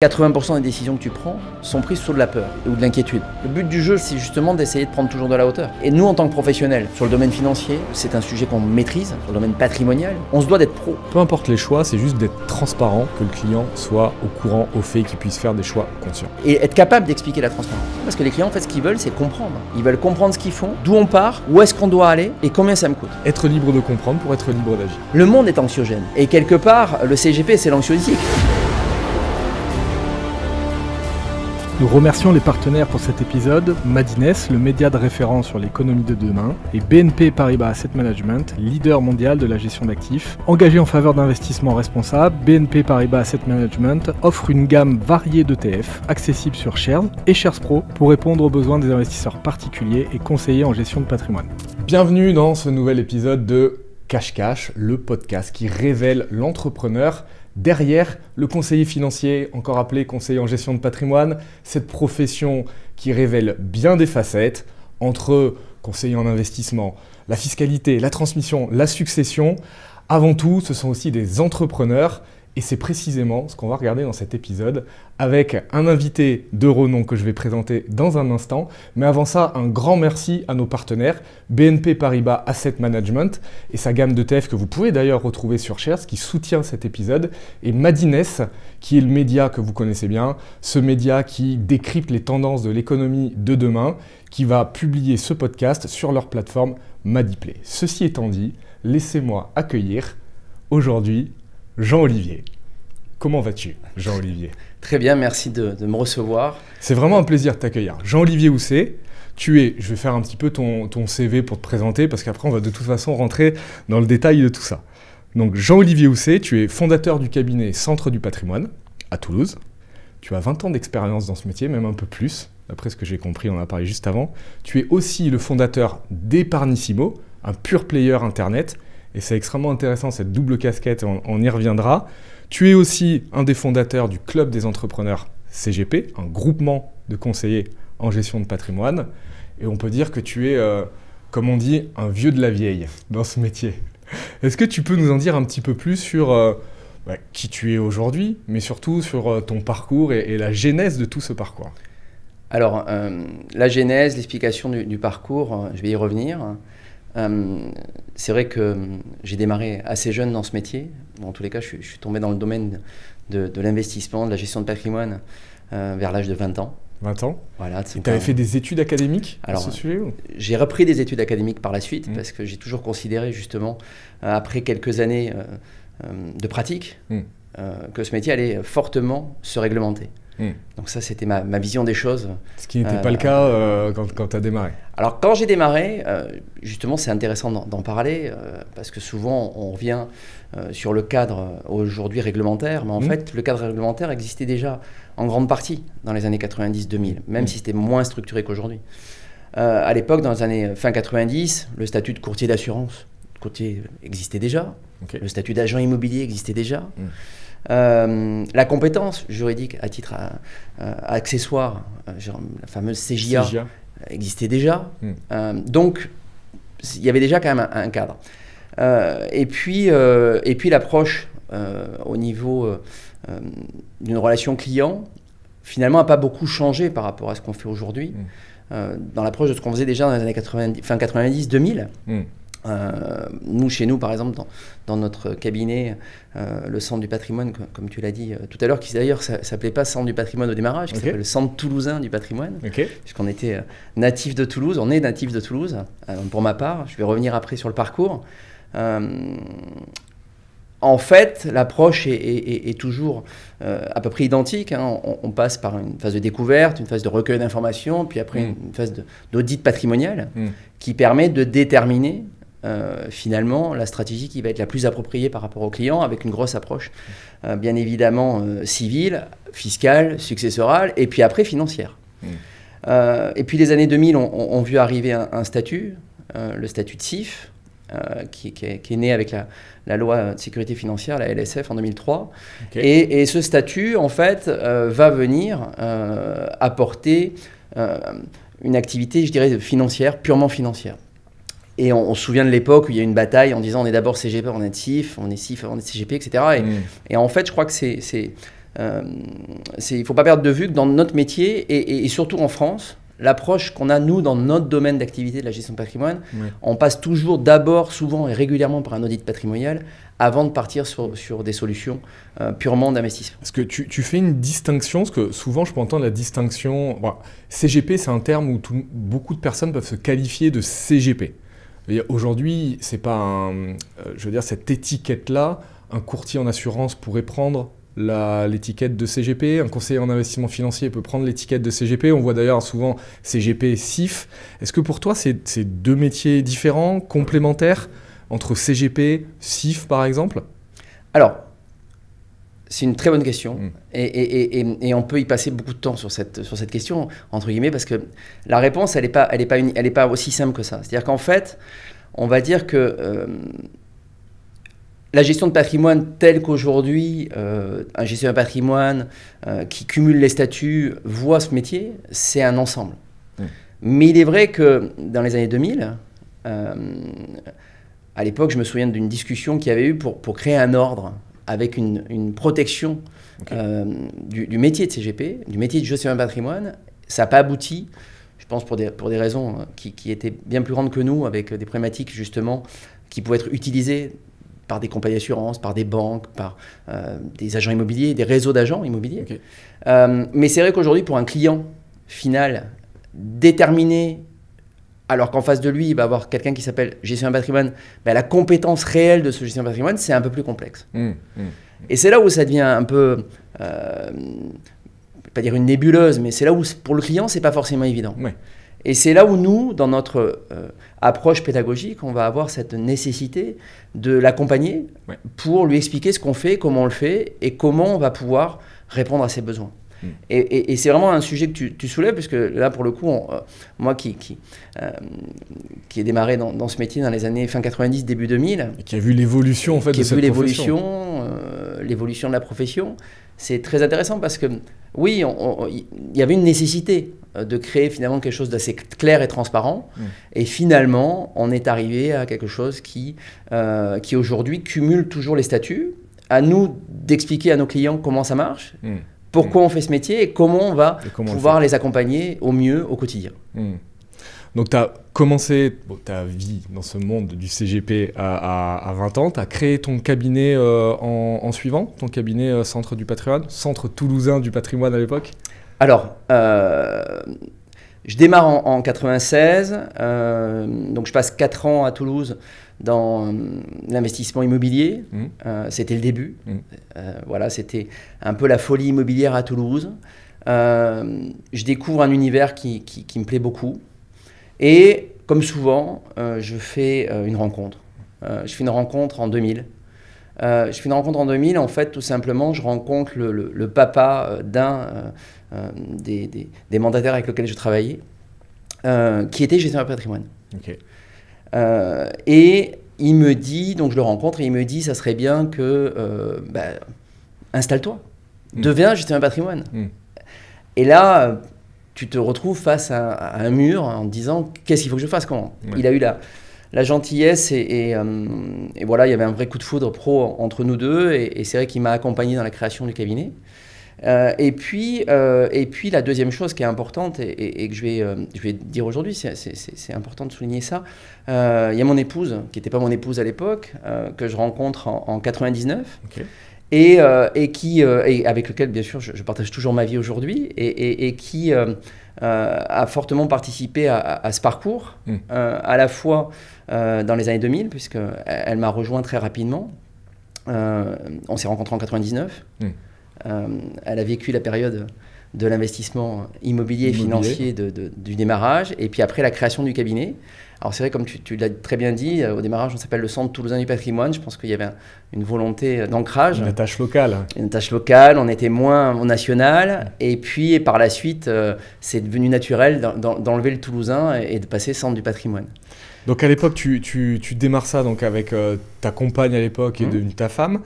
80% des décisions que tu prends sont prises sous de la peur ou de l'inquiétude. Le but du jeu, c'est justement d'essayer de prendre toujours de la hauteur. Et nous, en tant que professionnels, sur le domaine financier, c'est un sujet qu'on maîtrise, sur le domaine patrimonial, on se doit d'être pro. Peu importe les choix, c'est juste d'être transparent, que le client soit au courant, au fait, qu'il puisse faire des choix conscients. Et être capable d'expliquer la transparence. Parce que les clients, en fait, ce qu'ils veulent, c'est comprendre. Ils veulent comprendre ce qu'ils font, d'où on part, où est-ce qu'on doit aller et combien ça me coûte. Être libre de comprendre pour être libre d'agir. Le monde est anxiogène. Et quelque part, le CGP, c'est l'anxiolytique. Nous remercions les partenaires pour cet épisode, Madines, le média de référence sur l'économie de demain, et BNP Paribas Asset Management, leader mondial de la gestion d'actifs. Engagé en faveur d'investissements responsables, BNP Paribas Asset Management offre une gamme variée d'ETF, accessibles sur Shares et Shares Pro, pour répondre aux besoins des investisseurs particuliers et conseillers en gestion de patrimoine. Bienvenue dans ce nouvel épisode de Cash Cash, le podcast qui révèle l'entrepreneur derrière le conseiller financier, encore appelé conseiller en gestion de patrimoine, cette profession qui révèle bien des facettes entre conseiller en investissement, la fiscalité, la transmission, la succession. Avant tout, ce sont aussi des entrepreneurs et c'est précisément ce qu'on va regarder dans cet épisode avec un invité de renom que je vais présenter dans un instant. Mais avant ça, un grand merci à nos partenaires, BNP Paribas Asset Management et sa gamme d'ETF que vous pouvez d'ailleurs retrouver sur Shares qui soutient cet épisode, et Madines qui est le média que vous connaissez bien, ce média qui décrypte les tendances de l'économie de demain, qui va publier ce podcast sur leur plateforme Madiplay. Ceci étant dit, laissez-moi accueillir aujourd'hui Jean-Olivier. Comment vas-tu, Jean-Olivier? Très bien, merci de me recevoir. C'est vraiment un plaisir de t'accueillir. Jean-Olivier Housset, tu es, je vais faire un petit peu ton CV pour te présenter, parce qu'après on va de toute façon rentrer dans le détail de tout ça. Donc Jean-Olivier Housset, tu es fondateur du cabinet Centre du Patrimoine à Toulouse. Tu as 20 ans d'expérience dans ce métier, même un peu plus, d'après ce que j'ai compris, on en a parlé juste avant. Tu es aussi le fondateur d'Eparnissimo, un pure player internet. Et c'est extrêmement intéressant, cette double casquette, on y reviendra. Tu es aussi un des fondateurs du Club des entrepreneurs CGP, un groupement de conseillers en gestion de patrimoine. Et on peut dire que tu es, comme on dit, un vieux de la vieille dans ce métier. Est-ce que tu peux nous en dire un petit peu plus sur qui tu es aujourd'hui, mais surtout sur ton parcours et la genèse de tout ce parcours? Alors, la genèse, l'explication du parcours, je vais y revenir. C'est vrai que j'ai démarré assez jeune dans ce métier. En tous les cas, je suis tombé dans le domaine de l'investissement, de la gestion de patrimoine vers l'âge de 20 ans. 20 ans. Voilà. Tu avais fait des études académiques à ce sujet ou... J'ai repris des études académiques par la suite parce que j'ai toujours considéré justement, après quelques années de pratique, que ce métier allait fortement se réglementer. Donc ça, c'était ma vision des choses. Ce qui n'était pas le cas quand tu as démarré. Alors quand j'ai démarré, justement c'est intéressant d'en parler, parce que souvent on revient sur le cadre aujourd'hui réglementaire, mais en fait le cadre réglementaire existait déjà en grande partie dans les années 90-2000, même si c'était moins structuré qu'aujourd'hui. À l'époque, dans les années fin 90, le statut de courtier d'assurance existait déjà, le statut d'agent immobilier existait déjà. La compétence juridique à titre accessoire, la fameuse CJA, existait déjà. Donc, il y avait déjà quand même un cadre. Et puis l'approche au niveau d'une relation client, finalement, n'a pas beaucoup changé par rapport à ce qu'on fait aujourd'hui. Dans l'approche de ce qu'on faisait déjà dans les années 90, fin 90-2000. Nous, chez nous, par exemple, dans notre cabinet, le Centre du Patrimoine, comme tu l'as dit tout à l'heure, qui d'ailleurs ne s'appelait pas Centre du Patrimoine au démarrage, qui s'appelle le Centre Toulousain du Patrimoine, puisqu'on était natif de Toulouse, on est natif de Toulouse, pour ma part. Je vais revenir après sur le parcours. En fait, l'approche est toujours à peu près identique. On passe par une phase de découverte, une phase de recueil d'informations, puis après une phase d'audit patrimonial qui permet de déterminer finalement la stratégie qui va être la plus appropriée par rapport au client, avec une grosse approche bien évidemment civile, fiscale, successorale et puis après financière. Et puis les années 2000 ont vu arriver un statut, le statut de CIF, qui est né avec la loi de sécurité financière, la LSF en 2003. Et ce statut en fait va venir apporter une activité, je dirais, financière, purement financière. Et on se souvient de l'époque où il y a eu une bataille en disant on est d'abord CGP, on est CIF, on est CIF avant d'être CGP, etc. Et en fait, je crois que c'est il ne faut pas perdre de vue que dans notre métier, et surtout en France, l'approche qu'on a, nous, dans notre domaine d'activité de la gestion de patrimoine, on passe toujours d'abord, souvent et régulièrement par un audit patrimonial avant de partir sur des solutions purement d'investissement. Est-ce que tu fais une distinction, parce que souvent je peux entendre la distinction, CGP c'est un terme où beaucoup de personnes peuvent se qualifier de CGP. Aujourd'hui, c'est pas je veux dire, cette étiquette-là, un courtier en assurance pourrait prendre l'étiquette de CGP, un conseiller en investissement financier peut prendre l'étiquette de CGP, on voit d'ailleurs souvent CGP, CIF. Est-ce que pour toi, c'est deux métiers différents, complémentaires, entre CGP, CIF par exemple? Alors, c'est une très bonne question, et on peut y passer beaucoup de temps sur cette question, entre guillemets, parce que la réponse, elle n'est pas aussi simple que ça. C'est-à-dire qu'en fait, on va dire que la gestion de patrimoine telle qu'aujourd'hui, un gestionnaire de patrimoine qui cumule les statuts voit ce métier, c'est un ensemble. Mais il est vrai que dans les années 2000, à l'époque, je me souviens d'une discussion qu'il y avait eu pour créer un ordre avec une protection du métier de CGP, du métier de gestionnaire de patrimoine. Ça n'a pas abouti, je pense pour des raisons qui étaient bien plus grandes que nous, avec des problématiques justement qui pouvaient être utilisées par des compagnies d'assurance, par des banques, par des agents immobiliers, des réseaux d'agents immobiliers. Mais c'est vrai qu'aujourd'hui, pour un client final déterminé, alors qu'en face de lui, il va avoir quelqu'un qui s'appelle gestionnaire de patrimoine, la compétence réelle de ce gestionnaire de patrimoine, c'est un peu plus complexe. Et c'est là où ça devient un peu, je ne vais pas dire une nébuleuse, mais c'est là où, pour le client, ce n'est pas forcément évident. Et c'est là où nous, dans notre approche pédagogique, on va avoir cette nécessité de l'accompagner pour lui expliquer ce qu'on fait, comment on le fait et comment on va pouvoir répondre à ses besoins. Et c'est vraiment un sujet que tu soulèves, puisque là, pour le coup, moi qui ai démarré dans ce métier dans les années fin 90, début 2000... Et qui a vu l'évolution en fait, de cette profession. L'évolution de la profession. C'est très intéressant parce que, oui, il y avait une nécessité de créer finalement quelque chose d'assez clair et transparent. Et finalement, on est arrivé à quelque chose qui aujourd'hui cumule toujours les statuts. À nous d'expliquer à nos clients comment ça marche, pourquoi on fait ce métier et comment on va pouvoir les accompagner au mieux au quotidien. Donc, tu as commencé ta vie dans ce monde du CGP à 20 ans. Tu as créé ton cabinet en suivant, ton cabinet Centre du patrimoine, Centre toulousain du patrimoine à l'époque. Alors, je démarre en 96, donc je passe 4 ans à Toulouse dans l'investissement immobilier. C'était le début. Voilà, c'était un peu la folie immobilière à Toulouse. Je découvre un univers qui me plaît beaucoup. Et comme souvent, je fais une rencontre. Je fais une rencontre en 2000. En fait, tout simplement, je rencontre le papa d'un des mandataires avec lesquels je travaillais, qui était gestionnaire de patrimoine. Et il me dit, donc je le rencontre, et il me dit, ça serait bien que, installe-toi, deviens gestionnaire de patrimoine. Et là, tu te retrouves face à un mur en te disant, qu'est-ce qu'il faut que je fasse, comment? Il a eu la gentillesse et voilà, il y avait un vrai coup de foudre pro entre nous deux, et c'est vrai qu'il m'a accompagné dans la création du cabinet. Et puis la deuxième chose qui est importante et que je vais dire aujourd'hui, c'est important de souligner ça, il y a mon épouse, qui n'était pas mon épouse à l'époque, que je rencontre en 99, et avec lequel bien sûr je partage toujours ma vie aujourd'hui, et qui a fortement participé à ce parcours, à la fois dans les années 2000, puisqu'elle m'a rejoint très rapidement. On s'est rencontrés en 99. Elle a vécu la période de l'investissement immobilier et financier du démarrage, et puis après la création du cabinet. Alors c'est vrai, comme tu l'as très bien dit, au démarrage on s'appelle le Centre toulousain du patrimoine. Je pense qu'il y avait une volonté d'ancrage. Une attache locale. Une attache locale, on était moins au national, et puis par la suite c'est devenu naturel d'enlever le toulousain et de passer Centre du patrimoine. Donc à l'époque, tu démarres ça donc avec ta compagne à l'époque et ta femme.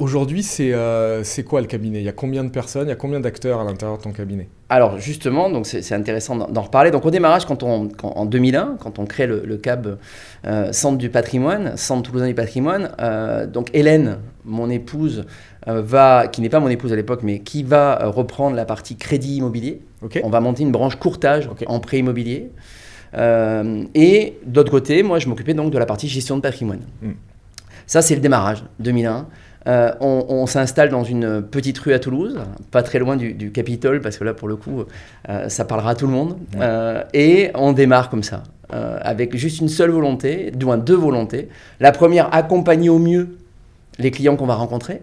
Aujourd'hui, c'est quoi le cabinet? Il y a combien de personnes, il y a combien d'acteurs à l'intérieur de ton cabinet? Alors justement, donc c'est intéressant d'en reparler. Donc au démarrage, en 2001, quand on crée le CAB Centre du patrimoine, Centre toulousain du patrimoine, donc Hélène, mon épouse, qui n'est pas mon épouse à l'époque, mais qui va reprendre la partie crédit immobilier. Okay. On va monter une branche courtage en prêt immobilier. Et d'autre côté, moi je m'occupais donc de la partie gestion de patrimoine. Ça c'est le démarrage, 2001. On s'installe dans une petite rue à Toulouse, pas très loin du Capitole, parce que là pour le coup ça parlera à tout le monde. Et on démarre comme ça, avec juste une seule volonté, du moins deux volontés. La première, accompagner au mieux les clients qu'on va rencontrer.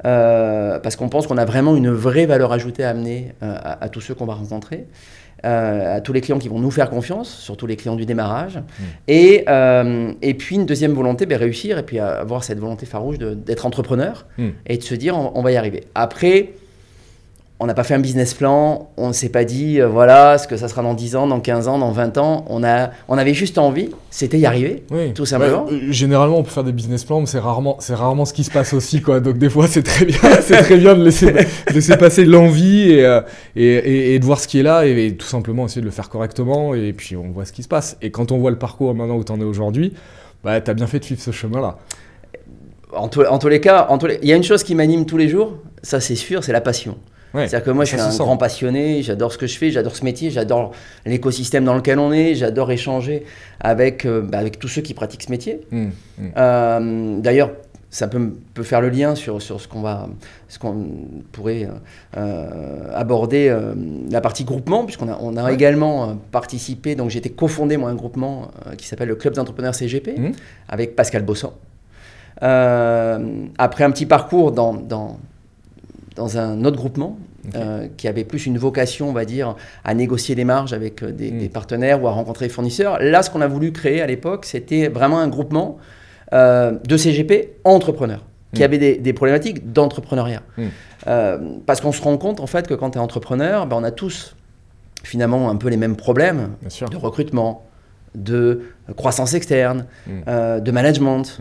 Parce qu'on pense qu'on a vraiment une vraie valeur ajoutée à amener à tous ceux qu'on va rencontrer, à tous les clients qui vont nous faire confiance, surtout les clients du démarrage. Et puis une deuxième volonté, réussir et puis avoir cette volonté farouche d'être entrepreneur et de se dire on va y arriver. Après, on n'a pas fait un business plan, on ne s'est pas dit voilà ce que ça sera dans 10 ans, dans 15 ans, dans 20 ans. On avait juste envie, c'était y arriver, tout simplement. Généralement, on peut faire des business plans, mais c'est rarement ce qui se passe aussi, quoi. Donc des fois, c'est très bien de laisser passer l'envie et de voir ce qui est là et tout simplement essayer de le faire correctement et puis on voit ce qui se passe. Et quand on voit le parcours maintenant où tu en es aujourd'hui, tu as bien fait de suivre ce chemin-là. En tous les cas, il y a une chose qui m'anime tous les jours, ça c'est sûr, c'est la passion. C'est-à-dire que moi je suis un grand passionné, j'adore ce que je fais, j'adore ce métier, j'adore l'écosystème dans lequel on est, j'adore échanger avec tous ceux qui pratiquent ce métier. D'ailleurs, ça peut faire le lien sur ce qu'on pourrait aborder, la partie groupement, puisqu'on a également participé, donc j'ai été cofondé moi un groupement qui s'appelle le Club d'entrepreneurs CGP, avec Pascal Bossan. Après un petit parcours dans un autre groupement qui avait plus une vocation, on va dire, à négocier des marges avec des partenaires ou à rencontrer des fournisseurs. Là, ce qu'on a voulu créer à l'époque, c'était vraiment un groupement de CGP entrepreneurs qui avaient des problématiques d'entrepreneuriat. Parce qu'on se rend compte, en fait, que quand tu es entrepreneur, on a tous, finalement, un peu les mêmes problèmes de recrutement, de croissance externe, de management.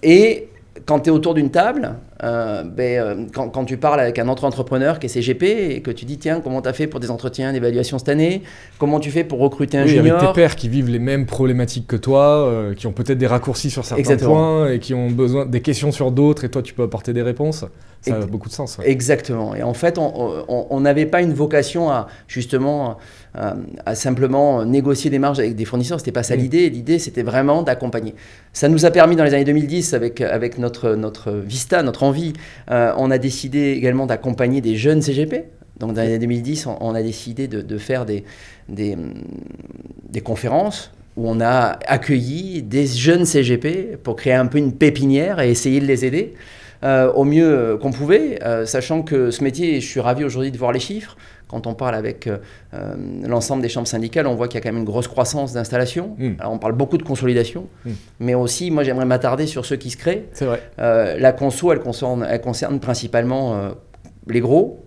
Et quand tu es autour d'une table, quand tu parles avec un autre entrepreneur qui est CGP et que tu dis tiens, comment tu as fait pour des entretiens d'évaluation cette année, comment tu fais pour recruter un junior, avec tes pairs qui vivent les mêmes problématiques que toi, qui ont peut-être des raccourcis sur certains points et qui ont besoin des questions sur d'autres et toi tu peux apporter des réponses, ça a beaucoup de sens. Exactement. Et en fait, on n'avait pas une vocation à justement à simplement négocier des marges avec des fournisseurs, c'était pas ça l'idée. L'idée c'était vraiment d'accompagner. Ça nous a permis dans les années 2010 avec notre Vista, notre envie, on a décidé également d'accompagner des jeunes CGP. Donc dans les années 2010, on a décidé de faire des conférences où on a accueilli des jeunes CGP pour créer un peu une pépinière et essayer de les aider au mieux qu'on pouvait, sachant que ce métier, je suis ravi aujourd'hui de voir les chiffres. Quand on parle avec l'ensemble des chambres syndicales, on voit qu'il y a quand même une grosse croissance d'installation. Alors on parle beaucoup de consolidation, mais aussi, moi j'aimerais m'attarder sur ceux qui se créent. C'est vrai. La conso, elle concerne principalement les gros.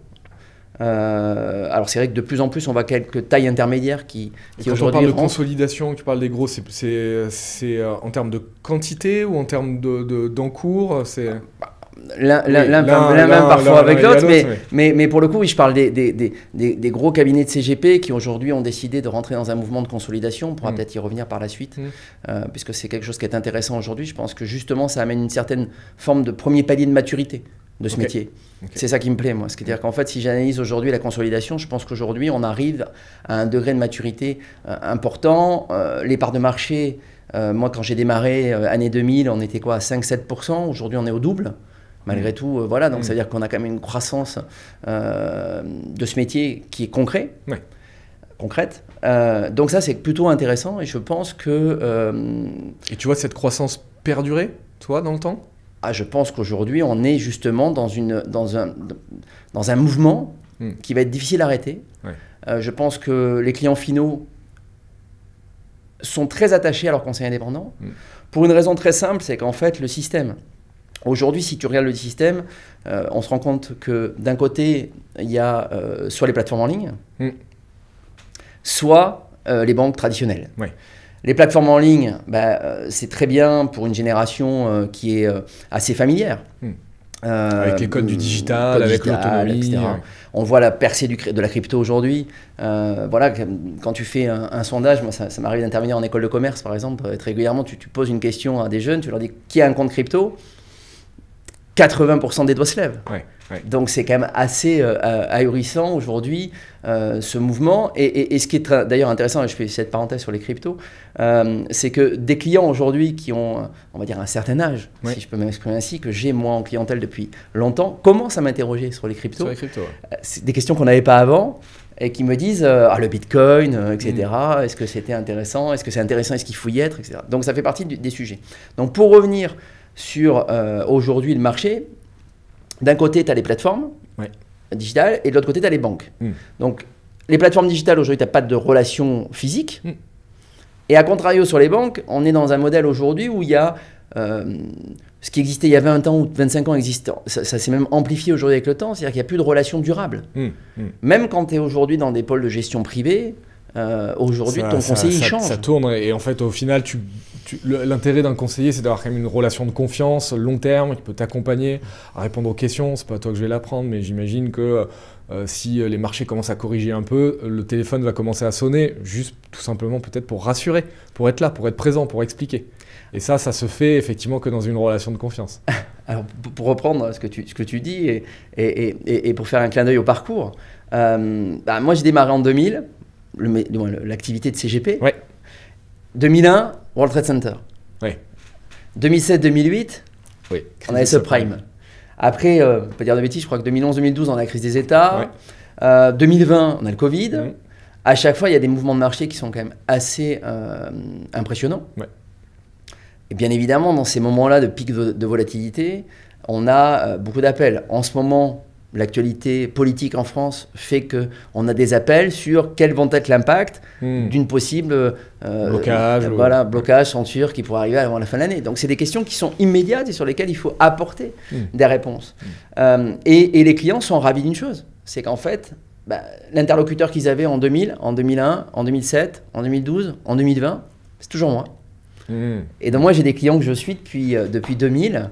Alors c'est vrai que de plus en plus, on voit quelques tailles intermédiaires qui aujourd'hui... Quand on parle de consolidation, tu parles des gros, c'est en termes de quantité ou en termes d'encours L'un parfois avec l'autre, mais pour le coup, oui, je parle des gros cabinets de CGP qui aujourd'hui ont décidé de rentrer dans un mouvement de consolidation. On pourra peut-être y revenir par la suite, puisque c'est quelque chose qui est intéressant aujourd'hui. Je pense que justement, ça amène une certaine forme de premier palier de maturité de ce métier. C'est ça qui me plaît, moi. C'est-à-dire qu'en fait, si j'analyse aujourd'hui la consolidation, je pense qu'aujourd'hui, on arrive à un degré de maturité important. Les parts de marché, moi, quand j'ai démarré, année 2000, on était quoi, à 5-7%. Aujourd'hui, on est au double. Malgré tout, voilà, donc ça veut dire qu'on a quand même une croissance de ce métier qui est concrète. Donc ça, c'est plutôt intéressant et je pense que... Et tu vois cette croissance perdurer, toi, dans le temps ? Je pense qu'aujourd'hui, on est justement dans un mouvement qui va être difficile à arrêter. Je pense que les clients finaux sont très attachés à leurs conseils indépendants pour une raison très simple, c'est qu'en fait, le système... Aujourd'hui, si tu regardes le système, on se rend compte que d'un côté, il y a soit les plateformes en ligne, soit les banques traditionnelles. Ouais. Les plateformes en ligne, c'est très bien pour une génération qui est assez familière. Avec les codes du digital, avec l'autonomie, etc. Ouais. On voit la percée de la crypto aujourd'hui. Voilà, quand tu fais un sondage, moi ça m'arrive d'intervenir en école de commerce par exemple, très régulièrement, tu poses une question à des jeunes, tu leur dis qui a un compte crypto, 80% des doigts se lèvent. Ouais. Donc c'est quand même assez ahurissant aujourd'hui ce mouvement. Et ce qui est d'ailleurs intéressant, et je fais cette parenthèse sur les cryptos, c'est que des clients aujourd'hui qui ont, on va dire, un certain âge, si je peux m'exprimer ainsi, que j'ai moi en clientèle depuis longtemps, commencent à m'interroger sur les cryptos. C'est des questions qu'on n'avait pas avant. Et qui me disent le Bitcoin, etc. Est-ce que c'était intéressant? Est-ce que c'est intéressant? Est-ce qu'il faut y être, etc. Donc ça fait partie des sujets. Donc pour revenir sur aujourd'hui le marché, d'un côté tu as les plateformes digitales et de l'autre côté tu as les banques. Donc les plateformes digitales aujourd'hui tu n'as pas de relation physique. Et à contrario sur les banques, on est dans un modèle aujourd'hui où il y a ce qui existait il y a 20 ans ou 25 ans existant, ça s'est même amplifié aujourd'hui avec le temps, c'est-à-dire qu'il n'y a plus de relations durables. Même quand tu es aujourd'hui dans des pôles de gestion privée, aujourd'hui ton conseiller il change. Ça tourne et en fait au final l'intérêt d'un conseiller c'est d'avoir quand même une relation de confiance long terme qui peut t'accompagner à répondre aux questions. C'est pas toi que je vais l'apprendre, mais j'imagine que si les marchés commencent à corriger un peu, le téléphone va commencer à sonner juste tout simplement peut-être pour rassurer, pour être là, pour être présent, pour expliquer. Et ça se fait effectivement que dans une relation de confiance. Alors, pour reprendre ce que tu dis et pour faire un clin d'œil au parcours, moi j'ai démarré en 2000, l'activité de CGP. 2001, World Trade Center. 2007-2008, on avait subprime. Après, on peut pas dire de bêtises, je crois que 2011-2012, on a la crise des États. 2020, on a le Covid. À chaque fois, il y a des mouvements de marché qui sont quand même assez impressionnants. Et bien évidemment, dans ces moments-là de pic de volatilité, on a beaucoup d'appels. En ce moment, l'actualité politique en France fait qu'on a des appels sur quel vont être l'impact d'une possible blocage, censure qui pourrait arriver avant la fin de l'année. Donc c'est des questions qui sont immédiates et sur lesquelles il faut apporter des réponses. Et les clients sont ravis d'une chose, c'est qu'en fait, l'interlocuteur qu'ils avaient en 2000, en 2001, en 2007, en 2012, en 2020, c'est toujours moi. Et donc moi j'ai des clients que je suis depuis 2000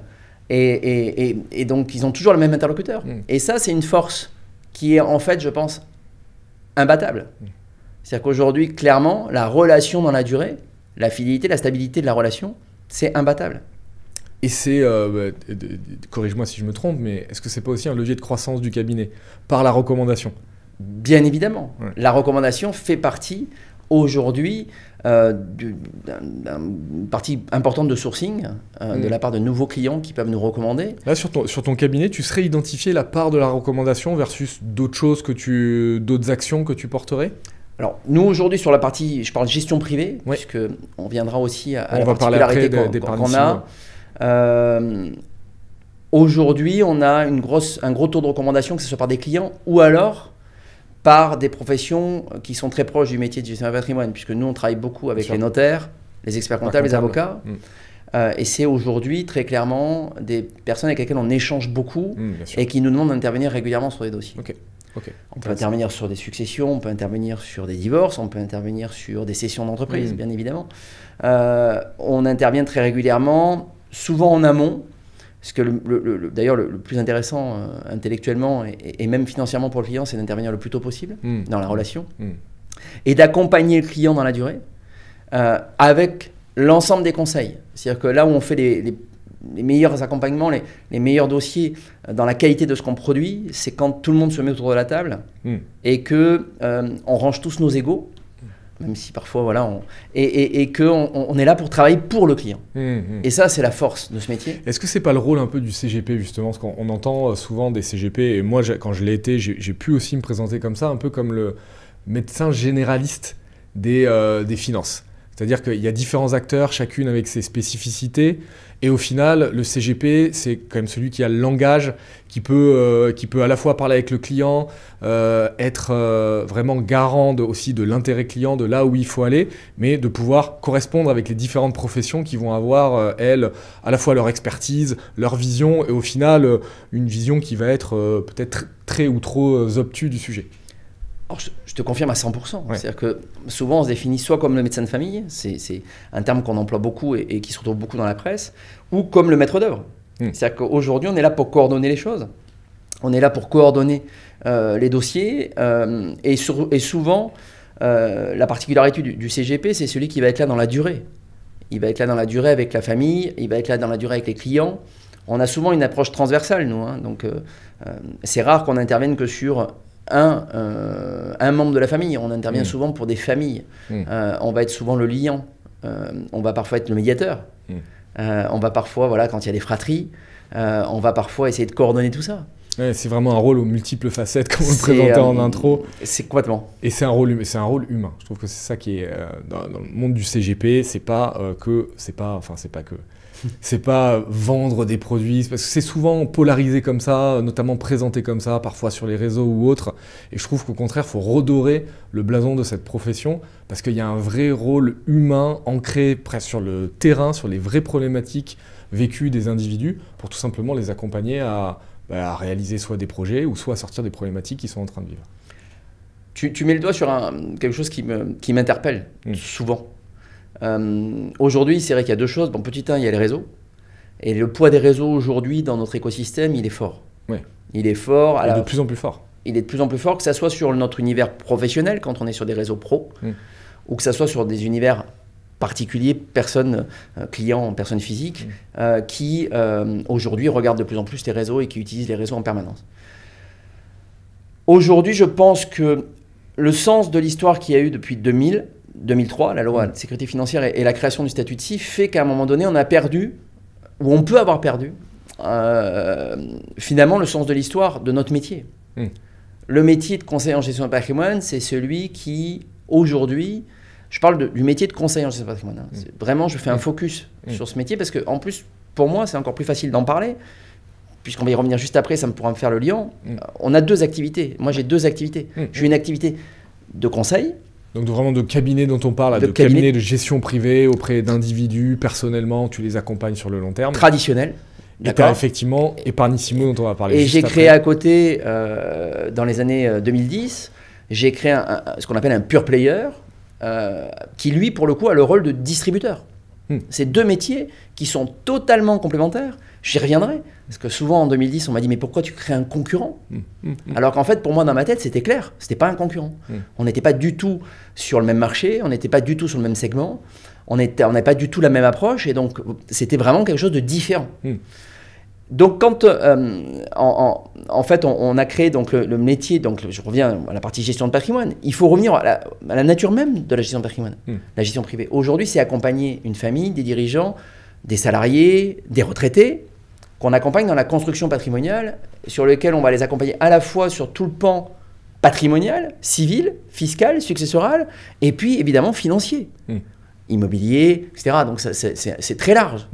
et donc ils ont toujours le même interlocuteur. Et ça c'est une force qui est en fait je pense imbattable. C'est-à-dire qu'aujourd'hui clairement la relation dans la durée, la fidélité, la stabilité de la relation, c'est imbattable. Et c'est, corrige-moi si je me trompe, mais est-ce que c'est pas aussi un levier de croissance du cabinet par la recommandation? Bien évidemment, la recommandation fait partie aujourd'hui d'une partie importante de sourcing de la part de nouveaux clients qui peuvent nous recommander. Là, sur ton cabinet, tu serais identifié la part de la recommandation versus d'autres choses d'autres actions que tu porterais? Alors, nous aujourd'hui sur la partie, je parle gestion privée, puisque on viendra aussi à la particularité qu'on a. Aujourd'hui, on a un gros taux de recommandation, que ce soit par des clients ou alors par des professions qui sont très proches du métier de gestion de patrimoine, puisque nous, on travaille beaucoup avec les notaires, les experts comptables, les avocats. Et c'est aujourd'hui, très clairement, des personnes avec lesquelles on échange beaucoup et qui nous demandent d'intervenir régulièrement sur des dossiers. On peut intervenir sur des successions, on peut intervenir sur des divorces, on peut intervenir sur des cessions d'entreprise, bien évidemment. On intervient très régulièrement, souvent en amont, parce que d'ailleurs le plus intéressant intellectuellement et même financièrement pour le client, c'est d'intervenir le plus tôt possible dans la relation et d'accompagner le client dans la durée avec l'ensemble des conseils. C'est-à-dire que là où on fait les meilleurs accompagnements, les meilleurs dossiers dans la qualité de ce qu'on produit, c'est quand tout le monde se met autour de la table et qu'on range tous nos égos, même si parfois et qu'on est là pour travailler pour le client. Et ça, c'est la force de ce métier. Est-ce que c'est pas le rôle un peu du CGP justement? Parce qu'on entend souvent des CGP, et moi quand je l'ai été, j'ai pu aussi me présenter comme ça, un peu comme le médecin généraliste des finances. C'est-à-dire qu'il y a différents acteurs, chacune avec ses spécificités, et au final, le CGP, c'est quand même celui qui a le langage, qui peut à la fois parler avec le client, être vraiment garant aussi de l'intérêt client, de là où il faut aller, mais de pouvoir correspondre avec les différentes professions qui vont avoir, elles, à la fois leur expertise, leur vision, et au final, une vision qui va être peut-être très ou trop obtuse du sujet. Alors, je te confirme à 100%. Ouais. C'est-à-dire que souvent, on se définit soit comme le médecin de famille, c'est un terme qu'on emploie beaucoup et qui se retrouve beaucoup dans la presse, ou comme le maître d'œuvre. C'est-à-dire qu'aujourd'hui, on est là pour coordonner les choses. On est là pour coordonner les dossiers. Et souvent, la particularité du CGP, c'est celui qui va être là dans la durée. Il va être là dans la durée avec la famille, il va être là dans la durée avec les clients. On a souvent une approche transversale, nous. Donc, c'est rare qu'on intervienne que sur un membre de la famille. On intervient souvent pour des familles. On va être souvent le liant. On va parfois être le médiateur. On va parfois, voilà, quand il y a des fratries, on va parfois essayer de coordonner tout ça. Ouais, c'est vraiment un rôle aux multiples facettes, comme on le présentait en intro. C'est complètement. Et c'est un rôle humain. Je trouve que c'est ça qui est dans le monde du CGP. C'est pas vendre des produits, parce que c'est souvent polarisé comme ça, notamment présenté comme ça, parfois sur les réseaux ou autres. Et je trouve qu'au contraire, il faut redorer le blason de cette profession, parce qu'il y a un vrai rôle humain ancré presque sur le terrain, sur les vraies problématiques vécues des individus, pour tout simplement les accompagner à réaliser soit des projets ou soit à sortir des problématiques qu'ils sont en train de vivre. Tu mets le doigt sur quelque chose qui m'interpelle souvent. Aujourd'hui, c'est vrai qu'il y a deux choses. Bon, petit 1, il y a les réseaux. Et le poids des réseaux aujourd'hui dans notre écosystème, il est fort. Ouais. Il est fort. Il est de plus en plus fort. Il est de plus en plus fort, que ce soit sur notre univers professionnel, quand on est sur des réseaux pro, ou que ce soit sur des univers particuliers, personnes, clients, personnes physiques, qui aujourd'hui regardent de plus en plus les réseaux et qui utilisent les réseaux en permanence. Aujourd'hui, je pense que le sens de l'histoire qu'il y a eu depuis 2003, la loi de sécurité financière et la création du statut de CIF, fait qu'à un moment donné, on a perdu, ou on peut avoir perdu, finalement le sens de l'histoire de notre métier. Le métier de conseiller en gestion de patrimoine, c'est celui qui, aujourd'hui, je parle du métier de conseiller en gestion de patrimoine. Vraiment, je fais un focus sur ce métier parce que, en plus, pour moi, c'est encore plus facile d'en parler, puisqu'on va y revenir juste après, ça pourra me faire le lien. On a deux activités. Moi, j'ai deux activités. J'ai une activité de conseil. Donc vraiment de cabinet dont on parle, de cabinet de gestion privée auprès d'individus, personnellement, tu les accompagnes sur le long terme. Traditionnel. Et tu as effectivement Epargnissimo dont on va parler. Et j'ai créé à côté, dans les années 2010, j'ai créé ce qu'on appelle un pure player, qui lui, pour le coup, a le rôle de distributeur. C'est deux métiers qui sont totalement complémentaires. J'y reviendrai. Parce que souvent, en 2010, on m'a dit « Mais pourquoi tu crées un concurrent ?» Alors qu'en fait, pour moi, dans ma tête, c'était clair. C'était pas un concurrent. On n'était pas du tout sur le même marché. On n'était pas du tout sur le même segment. On n'avait pas du tout la même approche. Et donc, c'était vraiment quelque chose de différent. Donc, quand en fait, on a créé donc, le métier, donc je reviens à la partie gestion de patrimoine, il faut revenir à la nature même de la gestion de patrimoine, la gestion privée. Aujourd'hui, c'est accompagner une famille, des dirigeants, des salariés, des retraités, qu'on accompagne dans la construction patrimoniale, sur lequel on va les accompagner à la fois sur tout le pan patrimonial, civil, fiscal, successoral, et puis évidemment financier, immobilier, etc. Donc c'est très large.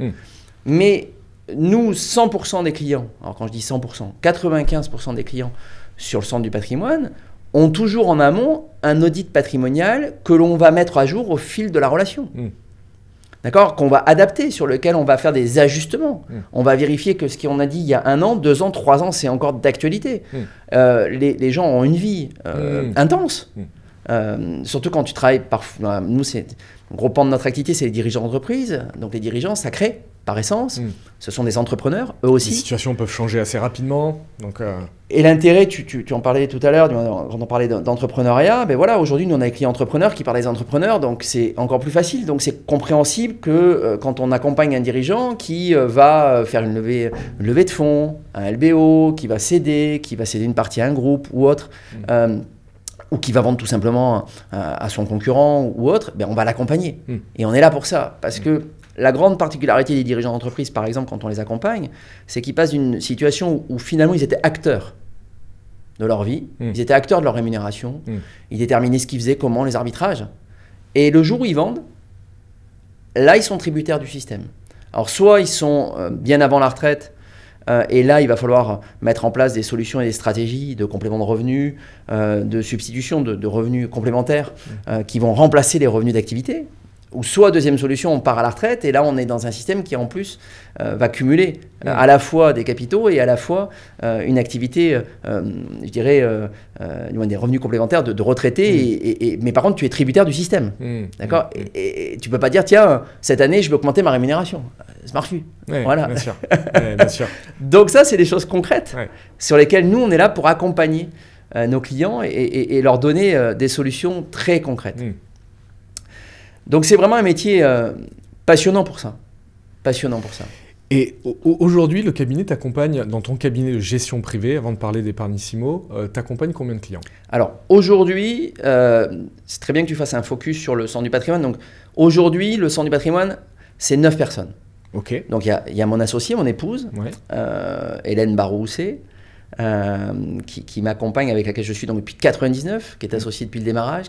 Mais nous, 100% des clients, alors quand je dis 100%, 95% des clients sur le centre du patrimoine ont toujours en amont un audit patrimonial que l'on va mettre à jour au fil de la relation. D'accord, qu'on va adapter, sur lequel on va faire des ajustements. On va vérifier que ce qu'on a dit il y a 1 an, 2 ans, 3 ans, c'est encore d'actualité. Les gens ont une vie intense. Surtout quand tu travailles, nous, c'est un gros pan de notre activité, c'est les dirigeants d'entreprise. Donc les dirigeants, ça crée, par essence. Ce sont des entrepreneurs, eux aussi. Les situations peuvent changer assez rapidement. Donc, Et l'intérêt, tu en parlais tout à l'heure, quand on parlait d'entrepreneuriat, ben voilà, aujourd'hui, nous, on a des clients entrepreneurs qui parlent des entrepreneurs, donc c'est encore plus facile. Donc c'est compréhensible que quand on accompagne un dirigeant qui va faire une levée de fonds, un LBO, qui va céder une partie à un groupe ou autre, ou qui va vendre tout simplement à son concurrent ou autre, ben on va l'accompagner. Et on est là pour ça, parce que la grande particularité des dirigeants d'entreprise, par exemple, quand on les accompagne, c'est qu'ils passent d'une situation où finalement ils étaient acteurs de leur vie, ils étaient acteurs de leur rémunération, ils déterminaient ce qu'ils faisaient, comment, les arbitrages. Et le jour où ils vendent, là ils sont tributaires du système. Alors soit ils sont bien avant la retraite, et là il va falloir mettre en place des solutions et des stratégies de complément de revenus, de substitution de revenus complémentaires qui vont remplacer les revenus d'activité. Ou soit, deuxième solution, on part à la retraite et là, on est dans un système qui, en plus, va cumuler à la fois des capitaux et à la fois une activité, je dirais, des revenus complémentaires de retraité. Mais par contre, tu es tributaire du système. D'accord. Et tu ne peux pas dire, tiens, cette année, je vais augmenter ma rémunération. Ça marche plus. Voilà. Bien sûr. Bien sûr. Donc ça, c'est des choses concrètes sur lesquelles nous, on est là pour accompagner nos clients et leur donner des solutions très concrètes. Donc c'est vraiment un métier passionnant pour ça. Passionnant pour ça. Et aujourd'hui, le cabinet t'accompagne, dans ton cabinet de gestion privée, avant de parler d'Epargnissimo, t'accompagne combien de clients? Alors aujourd'hui, c'est très bien que tu fasses un focus sur le Centre du patrimoine. Donc aujourd'hui, le Centre du patrimoine, c'est 9 personnes. Ok. Donc il y a mon associé, mon épouse, Hélène Barousset, qui m'accompagne, avec laquelle je suis donc depuis 1999, qui est associée depuis le démarrage,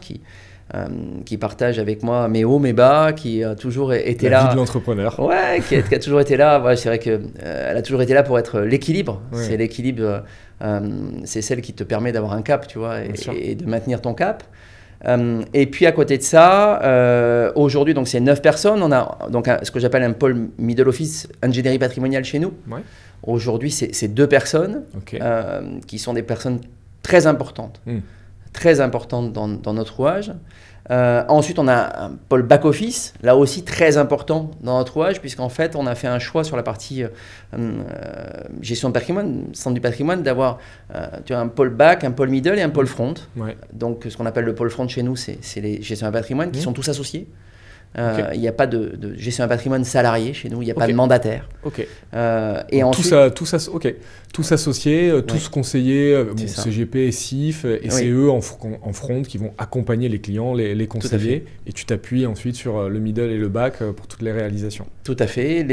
qui partage avec moi mes hauts, mes bas, qui a toujours été là. La vie de l'entrepreneur. Ouais, qui a toujours été là. Ouais, c'est vrai qu'elle a toujours été là pour être l'équilibre. Ouais. C'est l'équilibre, c'est celle qui te permet d'avoir un cap, tu vois, et de maintenir ton cap. Et puis à côté de ça, aujourd'hui, donc c'est 9 personnes. On a donc ce que j'appelle un pôle middle office ingénierie patrimoniale chez nous. Ouais. Aujourd'hui, c'est 2 personnes qui sont des personnes très importantes. Très importante dans notre rouage. Ensuite, on a un pôle back-office, là aussi très important dans notre rouage, puisqu'en fait, on a fait un choix sur la partie gestion de patrimoine, centre du patrimoine, d'avoir un pôle back, un pôle middle et un pôle front. Ouais. Donc, ce qu'on appelle le pôle front chez nous, c'est les gestionnaires de patrimoine qui sont tous associés. Il n'y a pas de gestion de patrimoine salarié chez nous, il n'y a pas de mandataire. Et ensuite, tous associés, tous conseillers, CGP, SIF, et c'est eux en front qui vont accompagner les clients, les conseiller, et tu t'appuies ensuite sur le middle et le back pour toutes les réalisations. Tout à fait.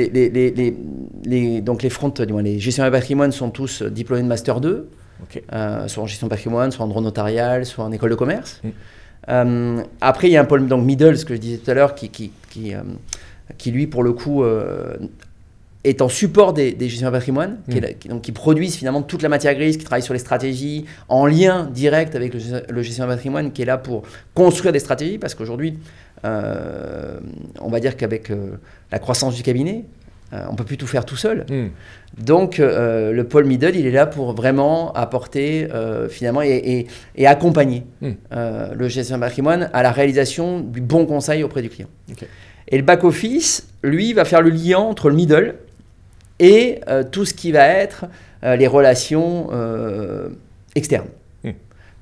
Donc les fronts, les gestionnaires de patrimoine sont tous diplômés de Master 2, soit en gestion de patrimoine, soit en droit notarial, soit en école de commerce. Après, il y a un pôle donc middle, ce que je disais tout à l'heure, qui lui, pour le coup, est en support des gestionnaires de patrimoine, qui produisent finalement toute la matière grise, qui travaillent sur les stratégies, en lien direct avec le gestionnaire de patrimoine, qui est là pour construire des stratégies, parce qu'aujourd'hui, on va dire qu'avec la croissance du cabinet, on ne peut plus tout faire tout seul. Donc, le pôle middle, il est là pour vraiment apporter finalement et accompagner le gestionnaire de patrimoine à la réalisation du bon conseil auprès du client. Et le back-office, lui, va faire le lien entre le middle et tout ce qui va être les relations externes.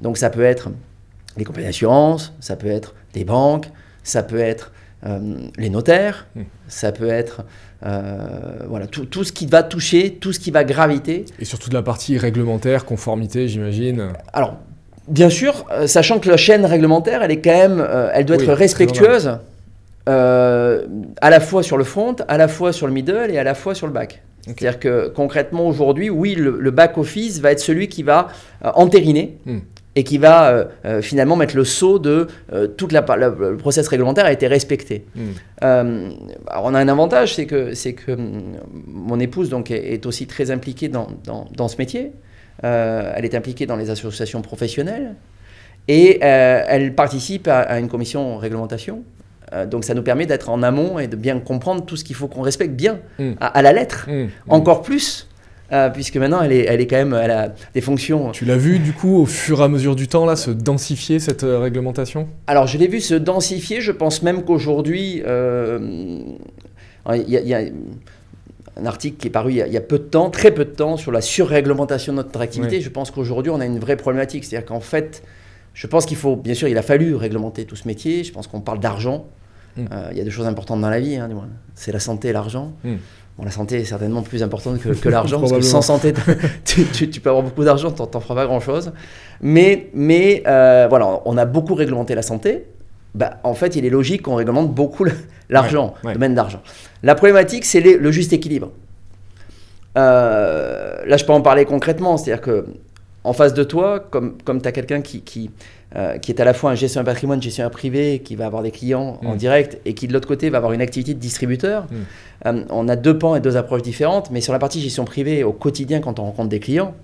Donc, ça peut être les compagnies d'assurance, ça peut être les banques, ça peut être les notaires, ça peut être voilà, tout ce qui va toucher, tout ce qui va graviter. Et surtout de la partie réglementaire, conformité, j'imagine. Alors, bien sûr, sachant que la chaîne réglementaire, elle est quand même, elle doit être respectueuse à la fois sur le front, à la fois sur le middle et à la fois sur le back. C'est-à-dire que concrètement aujourd'hui, oui, le back office va être celui qui va entériner. Et qui va finalement mettre le sceau de toute le process réglementaire a été respecté. Alors on a un avantage, c'est que mon épouse donc, est aussi très impliquée dans ce métier. Elle est impliquée dans les associations professionnelles et elle participe à une commission réglementation. Donc ça nous permet d'être en amont et de bien comprendre tout ce qu'il faut qu'on respecte bien à la lettre, encore plus. Puisque maintenant elle est quand même, elle a des fonctions. Tu l'as vu du coup au fur et à mesure du temps là se densifier cette réglementation? Alors je l'ai vu se densifier, je pense même qu'aujourd'hui il y a un article qui est paru il y a peu de temps, très peu de temps, sur la surréglementation de notre activité. Je pense qu'aujourd'hui on a une vraie problématique, c'est-à-dire qu'en fait je pense qu'il faut, bien sûr il a fallu réglementer tout ce métier, je pense qu'on parle d'argent, il y a deux choses importantes dans la vie, hein, c'est la santé et l'argent. Bon, la santé est certainement plus importante que l'argent, parce que sans santé, tu peux avoir beaucoup d'argent, tu n'en feras pas grand-chose. Mais voilà, on a beaucoup réglementé la santé. Bah, en fait, il est logique qu'on réglemente beaucoup l'argent, le domaine d'argent. La problématique, c'est le juste équilibre. Là, je peux en parler concrètement, c'est-à-dire qu'en face de toi, comme tu as quelqu'un qui est à la fois un gestionnaire de patrimoine, gestionnaire privé, qui va avoir des clients en direct et qui de l'autre côté va avoir une activité de distributeur. On a 2 pans et 2 approches différentes, mais sur la partie gestion privée, au quotidien, quand on rencontre des clients,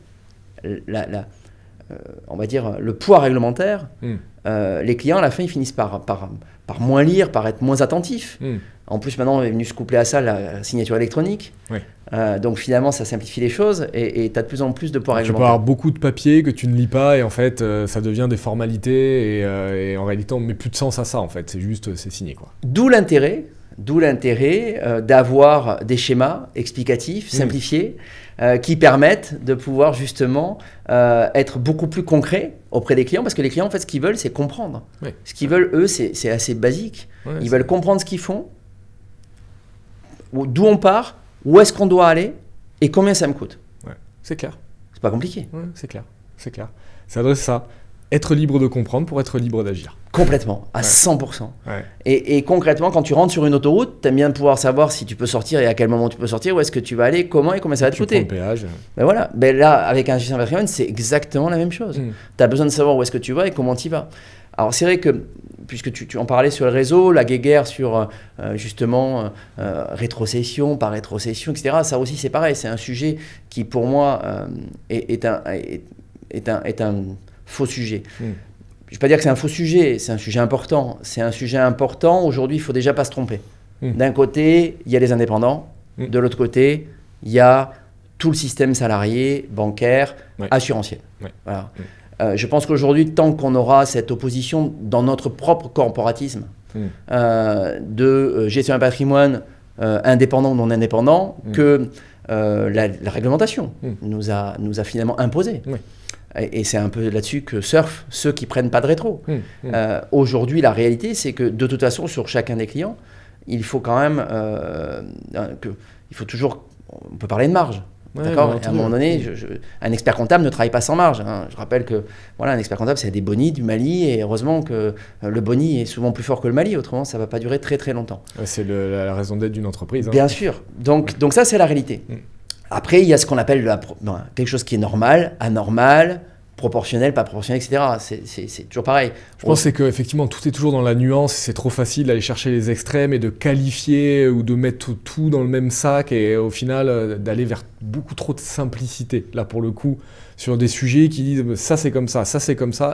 on va dire, le poids réglementaire, les clients, à la fin, ils finissent par moins lire, par être moins attentifs. En plus, maintenant, on est venu se coupler à ça la signature électronique. Oui. Donc, finalement, ça simplifie les choses et tu as de plus en plus de poids Tu réglementaire. peux avoir beaucoup de papiers que tu ne lis pas et en fait, ça devient des formalités et en réalité, on ne met plus de sens à ça, en fait. C'est signé, quoi. D'où l'intérêt d'avoir des schémas explicatifs, simplifiés, qui permettent de pouvoir justement être beaucoup plus concrets auprès des clients, parce que les clients, en fait, ce qu'ils veulent, c'est comprendre. Oui. Ce qu'ils veulent, eux, c'est assez basique. Ouais, Ils veulent comprendre ce qu'ils font, d'où on part, où est-ce qu'on doit aller et combien ça me coûte. Ouais, c'est clair. C'est pas compliqué. Ouais, c'est clair. Ça adresse ça. Être libre de comprendre pour être libre d'agir. Complètement, à 100%. Ouais. Et concrètement, quand tu rentres sur une autoroute, tu aimes bien pouvoir savoir si tu peux sortir et à quel moment tu peux sortir, où est-ce que tu vas aller, comment et combien ça va te Tu coûter. prends le péage. Ben voilà, ben là, avec un gestion de patrimoine, c'est exactement la même chose. Tu as besoin de savoir où est-ce que tu vas et comment tu y vas. Alors c'est vrai que, puisque tu en parlais sur le réseau, la guéguerre sur justement rétrocession, par rétrocession, etc., ça aussi c'est pareil, c'est un sujet qui pour moi est un faux sujet. Je ne vais pas dire que c'est un faux sujet, c'est un sujet important. C'est un sujet important, aujourd'hui il ne faut déjà pas se tromper. D'un côté, il y a les indépendants, de l'autre côté, il y a tout le système salarié, bancaire, assurantiel. Voilà. Je pense qu'aujourd'hui, tant qu'on aura cette opposition dans notre propre corporatisme de gestion d'un patrimoine indépendant ou non indépendant, que la réglementation nous a finalement imposé. Et c'est un peu là-dessus que surfent ceux qui ne prennent pas de rétro. Aujourd'hui, la réalité, c'est que de toute façon, sur chacun des clients, il faut quand même il faut toujours, on peut parler de marge. D'accord. À un moment donné, un expert comptable ne travaille pas sans marge. Hein. Je rappelle que voilà, un expert comptable, c'est des bonis, du Mali, et heureusement que le boni est souvent plus fort que le Mali, autrement ça ne va pas durer très très longtemps. C'est la raison d'être d'une entreprise. Bien sûr. Donc ça, c'est la réalité. Après, il y a ce qu'on appelle quelque chose qui est normal, anormal, proportionnel, pas proportionnel, etc. C'est toujours pareil. Je pense qu'effectivement, tout est toujours dans la nuance. C'est trop facile d'aller chercher les extrêmes et de qualifier ou de mettre tout dans le même sac et au final d'aller vers beaucoup trop de simplicité. Là, pour le coup, sur des sujets qui disent ça c'est comme ça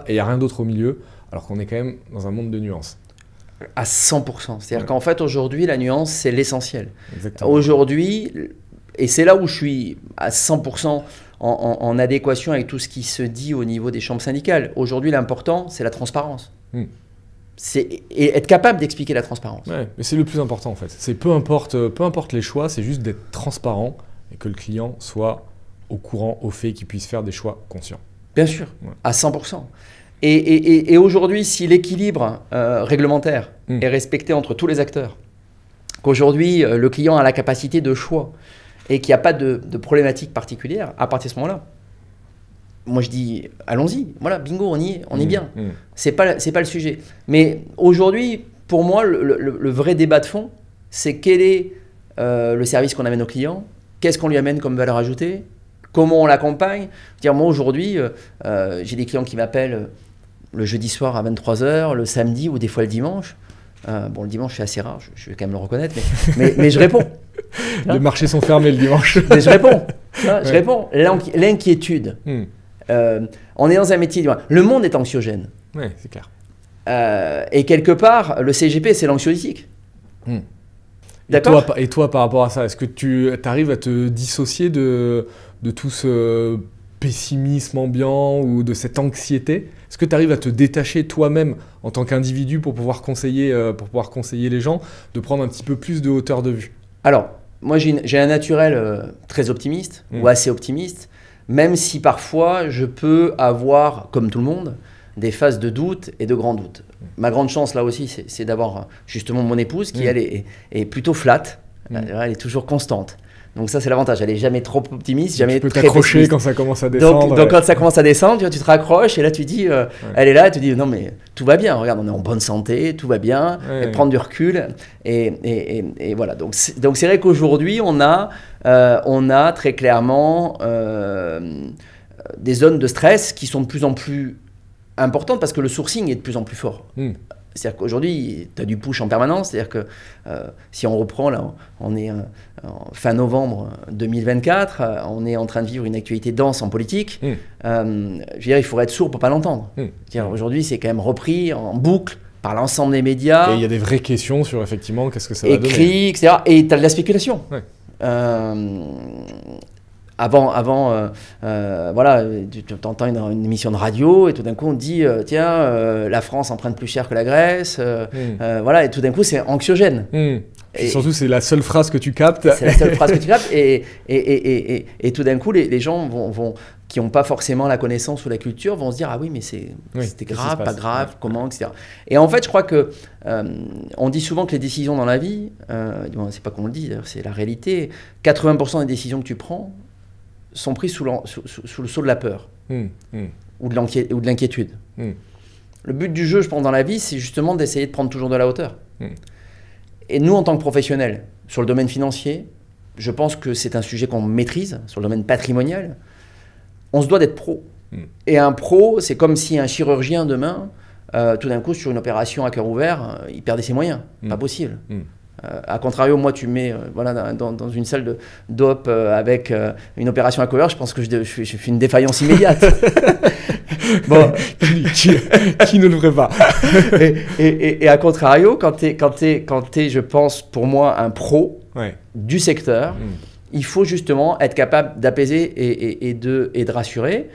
et il n'y a rien d'autre au milieu, alors qu'on est quand même dans un monde de nuances. À 100%. C'est-à-dire qu'en fait, aujourd'hui, la nuance, c'est l'essentiel. Exactement. Aujourd'hui, et c'est là où je suis à 100% en adéquation avec tout ce qui se dit au niveau des chambres syndicales. Aujourd'hui, l'important, c'est la transparence. Et être capable d'expliquer la transparence. Ouais, mais c'est le plus important en fait. C'est peu importe les choix, c'est juste d'être transparent et que le client soit au courant, au fait, qu'il puisse faire des choix conscients. Bien sûr, à 100%. Et aujourd'hui, si l'équilibre réglementaire est respecté entre tous les acteurs, qu'aujourd'hui, le client a la capacité de choix, et qu'il n'y a pas de problématique particulière, à partir de ce moment-là, moi je dis, allons-y, voilà, bingo, on y est, on est bien. C'est pas le sujet. Mais aujourd'hui, pour moi, le vrai débat de fond, c'est quel est le service qu'on amène aux clients, qu'est-ce qu'on lui amène comme valeur ajoutée, comment on l'accompagne. Moi aujourd'hui, j'ai des clients qui m'appellent le jeudi soir à 23h, le samedi ou des fois le dimanche. Bon, le dimanche, c'est assez rare, je vais quand même le reconnaître, mais je réponds. Les marchés sont fermés le dimanche. Mais je réponds. Je réponds. L'inquiétude. On est dans un métier. Le monde est anxiogène. Oui, c'est clair. Et quelque part, le CGP, c'est l'anxiolytique. D'accord. Et toi, par rapport à ça, est-ce que tu arrives à te dissocier de tout ce pessimisme ambiant ou de cette anxiété? Est-ce que tu arrives à te détacher toi-même en tant qu'individu pour pouvoir conseiller les gens, de prendre un petit peu plus de hauteur de vue? Alors, moi j'ai un naturel très optimiste ou assez optimiste, même si parfois je peux avoir, comme tout le monde, des phases de doute et de grands doutes. Ma grande chance là aussi, c'est d'avoir justement mon épouse qui elle est plutôt flat, elle est toujours constante. Donc ça c'est l'avantage, elle n'est jamais trop optimiste, jamais très pessimiste. Tu peux t'accrocher quand ça commence à descendre. Donc quand ça commence à descendre, tu te raccroches et là tu dis, elle est là, et tu dis non mais tout va bien, regarde on est en bonne santé, tout va bien, et prendre du recul et voilà. Donc c'est vrai qu'aujourd'hui on a très clairement des zones de stress qui sont de plus en plus importantes parce que le sourcing est de plus en plus fort. C'est-à-dire qu'aujourd'hui, tu as du push en permanence. C'est-à-dire que si on reprend, là, on est en fin novembre 2024, on est en train de vivre une actualité dense en politique. Je veux dire, il faudrait être sourd pour ne pas l'entendre. Aujourd'hui, c'est quand même repris en boucle par l'ensemble des médias. Et il y a des vraies questions sur, effectivement, qu'est-ce que ça va donner. Écrit, etc. Et tu as de la spéculation. Ouais. Voilà, tu entends une émission de radio et tout d'un coup on te dit tiens, la France emprunte plus cher que la Grèce, voilà, et tout d'un coup c'est anxiogène. Et surtout c'est la seule phrase que tu captes. C'est la seule phrase que tu captes et tout d'un coup les gens qui n'ont pas forcément la connaissance ou la culture vont se dire ah oui mais c'était grave, pas grave, comment, etc. Et en fait je crois que on dit souvent que les décisions dans la vie, c'est pas qu'on le dit, c'est la réalité, 80% des décisions que tu prends sont prises sous le sceau de la peur ou de l'inquiétude. Le but du jeu, je pense, dans la vie, c'est justement d'essayer de prendre toujours de la hauteur. Et nous, en tant que professionnels, sur le domaine financier, je pense que c'est un sujet qu'on maîtrise, sur le domaine patrimonial, on se doit d'être pro. Et un pro, c'est comme si un chirurgien demain, tout d'un coup, sur une opération à cœur ouvert, il perdait ses moyens. Pas possible. A contrario, moi, tu mets dans une salle d'op avec une opération à couvert, je pense que je fais une défaillance immédiate. Bon, qui ne le ferait pas. Et à contrario, quand t'es, je pense, pour moi, un pro du secteur, il faut justement être capable d'apaiser et de rassurer.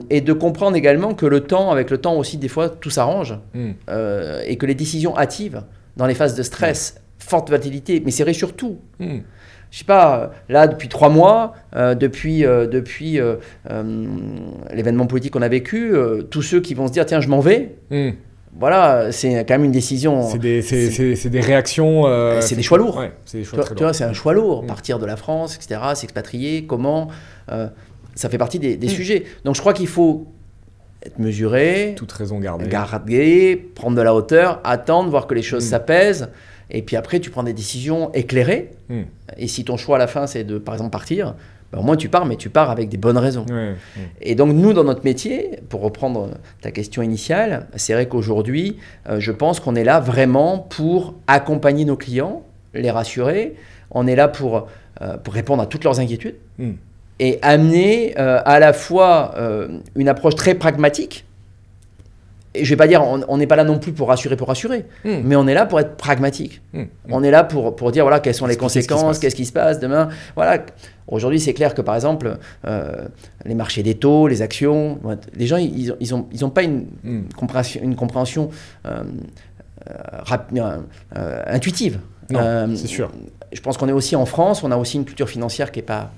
Et de comprendre également que avec le temps aussi, des fois, tout s'arrange. Et que les décisions hâtives, dans les phases de stress, forte volatilité, mais c'est vrai sur tout. Je sais pas, là, depuis 3 mois, depuis l'événement politique qu'on a vécu, tous ceux qui vont se dire, tiens, je m'en vais, voilà, c'est quand même une décision. C'est des réactions. C'est des choix lourds. Ouais, c'est des choix très lourds. Tu vois, c'est un choix lourd. Partir de la France, etc., s'expatrier, comment, ça fait partie des sujets. Donc je crois qu'il faut être mesuré, toute raison gardée, prendre de la hauteur, attendre, voir que les choses s'apaisent. Et puis après, tu prends des décisions éclairées. Et si ton choix à la fin, c'est de, par exemple, partir, ben au moins tu pars, mais tu pars avec des bonnes raisons. Et donc nous, dans notre métier, pour reprendre ta question initiale, c'est vrai qu'aujourd'hui, je pense qu'on est là vraiment pour accompagner nos clients, les rassurer. On est là pour répondre à toutes leurs inquiétudes et amener à la fois une approche très pragmatique. Et je ne vais pas dire, on n'est pas là non plus pour rassurer, mais on est là pour être pragmatique. On est là pour dire voilà, quelles sont les conséquences, qu'est-ce qui se passe demain. Voilà. Aujourd'hui, c'est clair que par exemple, les marchés des taux, les actions, les gens, ils ont pas une compréhension intuitive. Non, c'est sûr. Je pense qu'on est aussi en France, on a aussi une culture financière qui n'est pas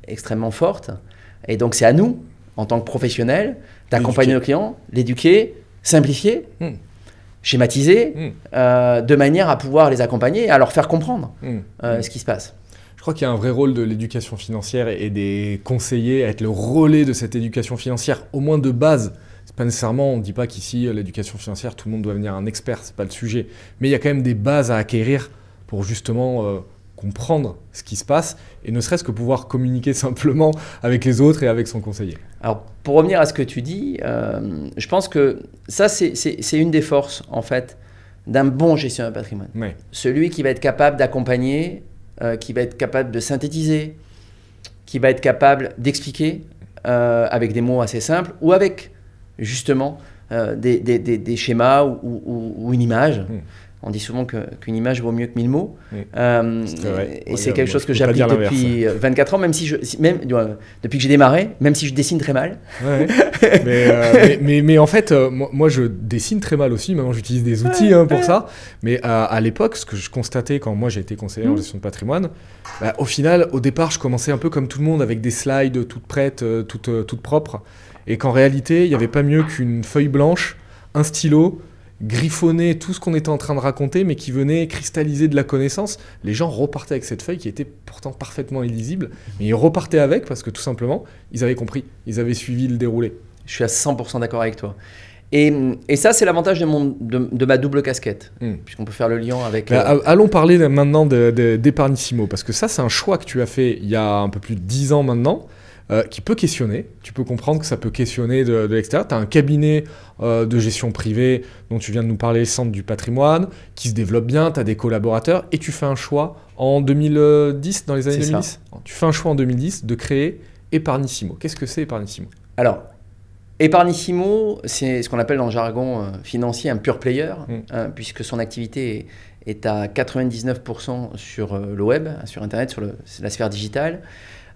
extrêmement forte. Et donc, c'est à nous, en tant que professionnels, d'accompagner nos clients, l'éduquer, simplifier, schématiser, de manière à pouvoir les accompagner, à leur faire comprendre ce qui se passe. Je crois qu'il y a un vrai rôle de l'éducation financière et des conseillers à être le relais de cette éducation financière, au moins de base. C'est pas nécessairement, on ne dit pas qu'ici, l'éducation financière, tout le monde doit devenir un expert, c'est pas le sujet. Mais il y a quand même des bases à acquérir pour justement comprendre ce qui se passe et ne serait-ce que pouvoir communiquer simplement avec les autres et avec son conseiller. Alors, pour revenir à ce que tu dis, je pense que ça, c'est une des forces, en fait, d'un bon gestionnaire de patrimoine. Celui qui va être capable d'accompagner, qui va être capable de synthétiser, qui va être capable d'expliquer avec des mots assez simples ou avec, justement, des schémas ou une image. On dit souvent qu'une image vaut mieux que 1000 mots. Et c'est quelque chose que j'applique depuis 24 ans, même depuis que j'ai démarré, même si je dessine très mal. Mais en fait, moi je dessine très mal aussi. Maintenant, j'utilise des outils pour ça. Mais à l'époque, ce que je constatais quand moi j'ai été conseiller en gestion de patrimoine, au final, au départ, je commençais un peu comme tout le monde avec des slides toutes prêtes, toutes propres. Et qu'en réalité, il n'y avait pas mieux qu'une feuille blanche, un stylo, griffonner tout ce qu'on était en train de raconter, mais qui venait cristalliser de la connaissance. Les gens repartaient avec cette feuille qui était pourtant parfaitement illisible, mais ils repartaient avec parce que tout simplement, ils avaient compris, ils avaient suivi le déroulé. Je suis à 100% d'accord avec toi. Et ça, c'est l'avantage de ma double casquette, puisqu'on peut faire le lien avec... Allons parler maintenant d'Epargnissimo, parce que ça, c'est un choix que tu as fait il y a un peu plus de 10 ans maintenant. qui peut questionner. Tu peux comprendre que ça peut questionner de l'extérieur. Tu as un cabinet de gestion privée dont tu viens de nous parler, Centre du patrimoine, qui se développe bien, tu as des collaborateurs et tu fais un choix en 2010, dans les années 2010. Tu fais un choix en 2010 de créer Epargnissimo. Qu'est-ce que c'est Epargnissimo? Alors, Epargnissimo, c'est ce qu'on appelle dans le jargon financier un pure player, puisque son activité est à 99% sur le web, sur Internet, sur la sphère digitale.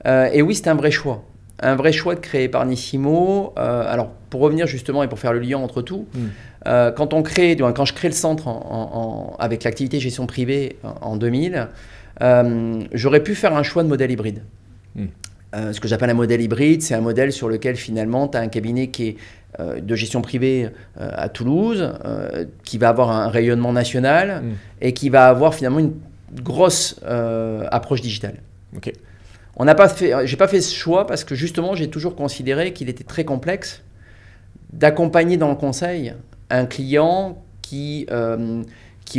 Et oui, c'est un vrai choix. Un vrai choix de créer Epargnissimo. Alors, pour revenir justement et pour faire le lien entre tout, quand je crée le centre avec l'activité gestion privée en 2000, j'aurais pu faire un choix de modèle hybride. Ce que j'appelle un modèle hybride, c'est un modèle sur lequel finalement tu as un cabinet qui est de gestion privée à Toulouse, qui va avoir un rayonnement national et qui va avoir finalement une grosse approche digitale. Okay. J'ai pas fait ce choix parce que justement j'ai toujours considéré qu'il était très complexe d'accompagner dans le conseil un client qui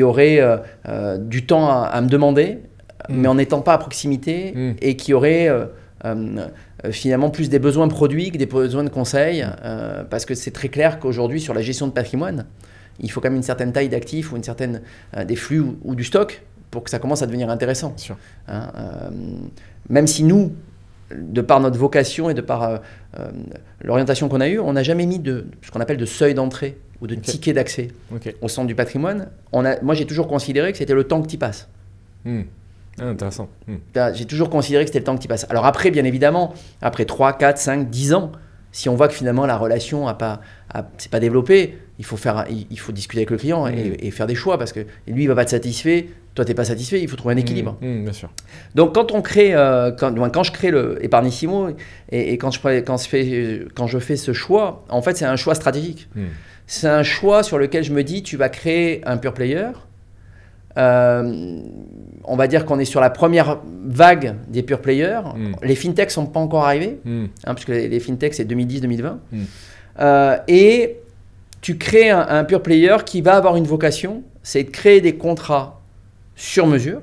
aurait du temps à me demander, mais en n'étant pas à proximité et qui aurait finalement plus des besoins produits que des besoins de conseil, parce que c'est très clair qu'aujourd'hui sur la gestion de patrimoine, il faut quand même une certaine taille d'actifs ou une certaine des flux ou du stock pour que ça commence à devenir intéressant. Sûr. Même si nous, de par notre vocation et de par l'orientation qu'on a eue, on n'a jamais mis ce qu'on appelle de seuil d'entrée ou de ticket d'accès au centre du patrimoine. Moi, j'ai toujours considéré que c'était le temps que tu passes. Intéressant. J'ai toujours considéré que c'était le temps que tu passes. Alors après, bien évidemment, après 3, 4, 5, 10 ans, si on voit que finalement la relation s'est pas développée, il faut discuter avec le client et faire des choix parce que lui, il va pas être satisfait, toi, tu n'es pas satisfait, il faut trouver un équilibre. Bien sûr. Donc quand je crée le Epargnissimo et quand je fais ce choix, en fait, c'est un choix stratégique. C'est un choix sur lequel je me dis, tu vas créer un pure player. On va dire qu'on est sur la première vague des pure players. Les fintechs ne sont pas encore arrivés, puisque les fintechs, c'est 2010-2020. Et tu crées un pure player qui va avoir une vocation, c'est de créer des contrats sur mesure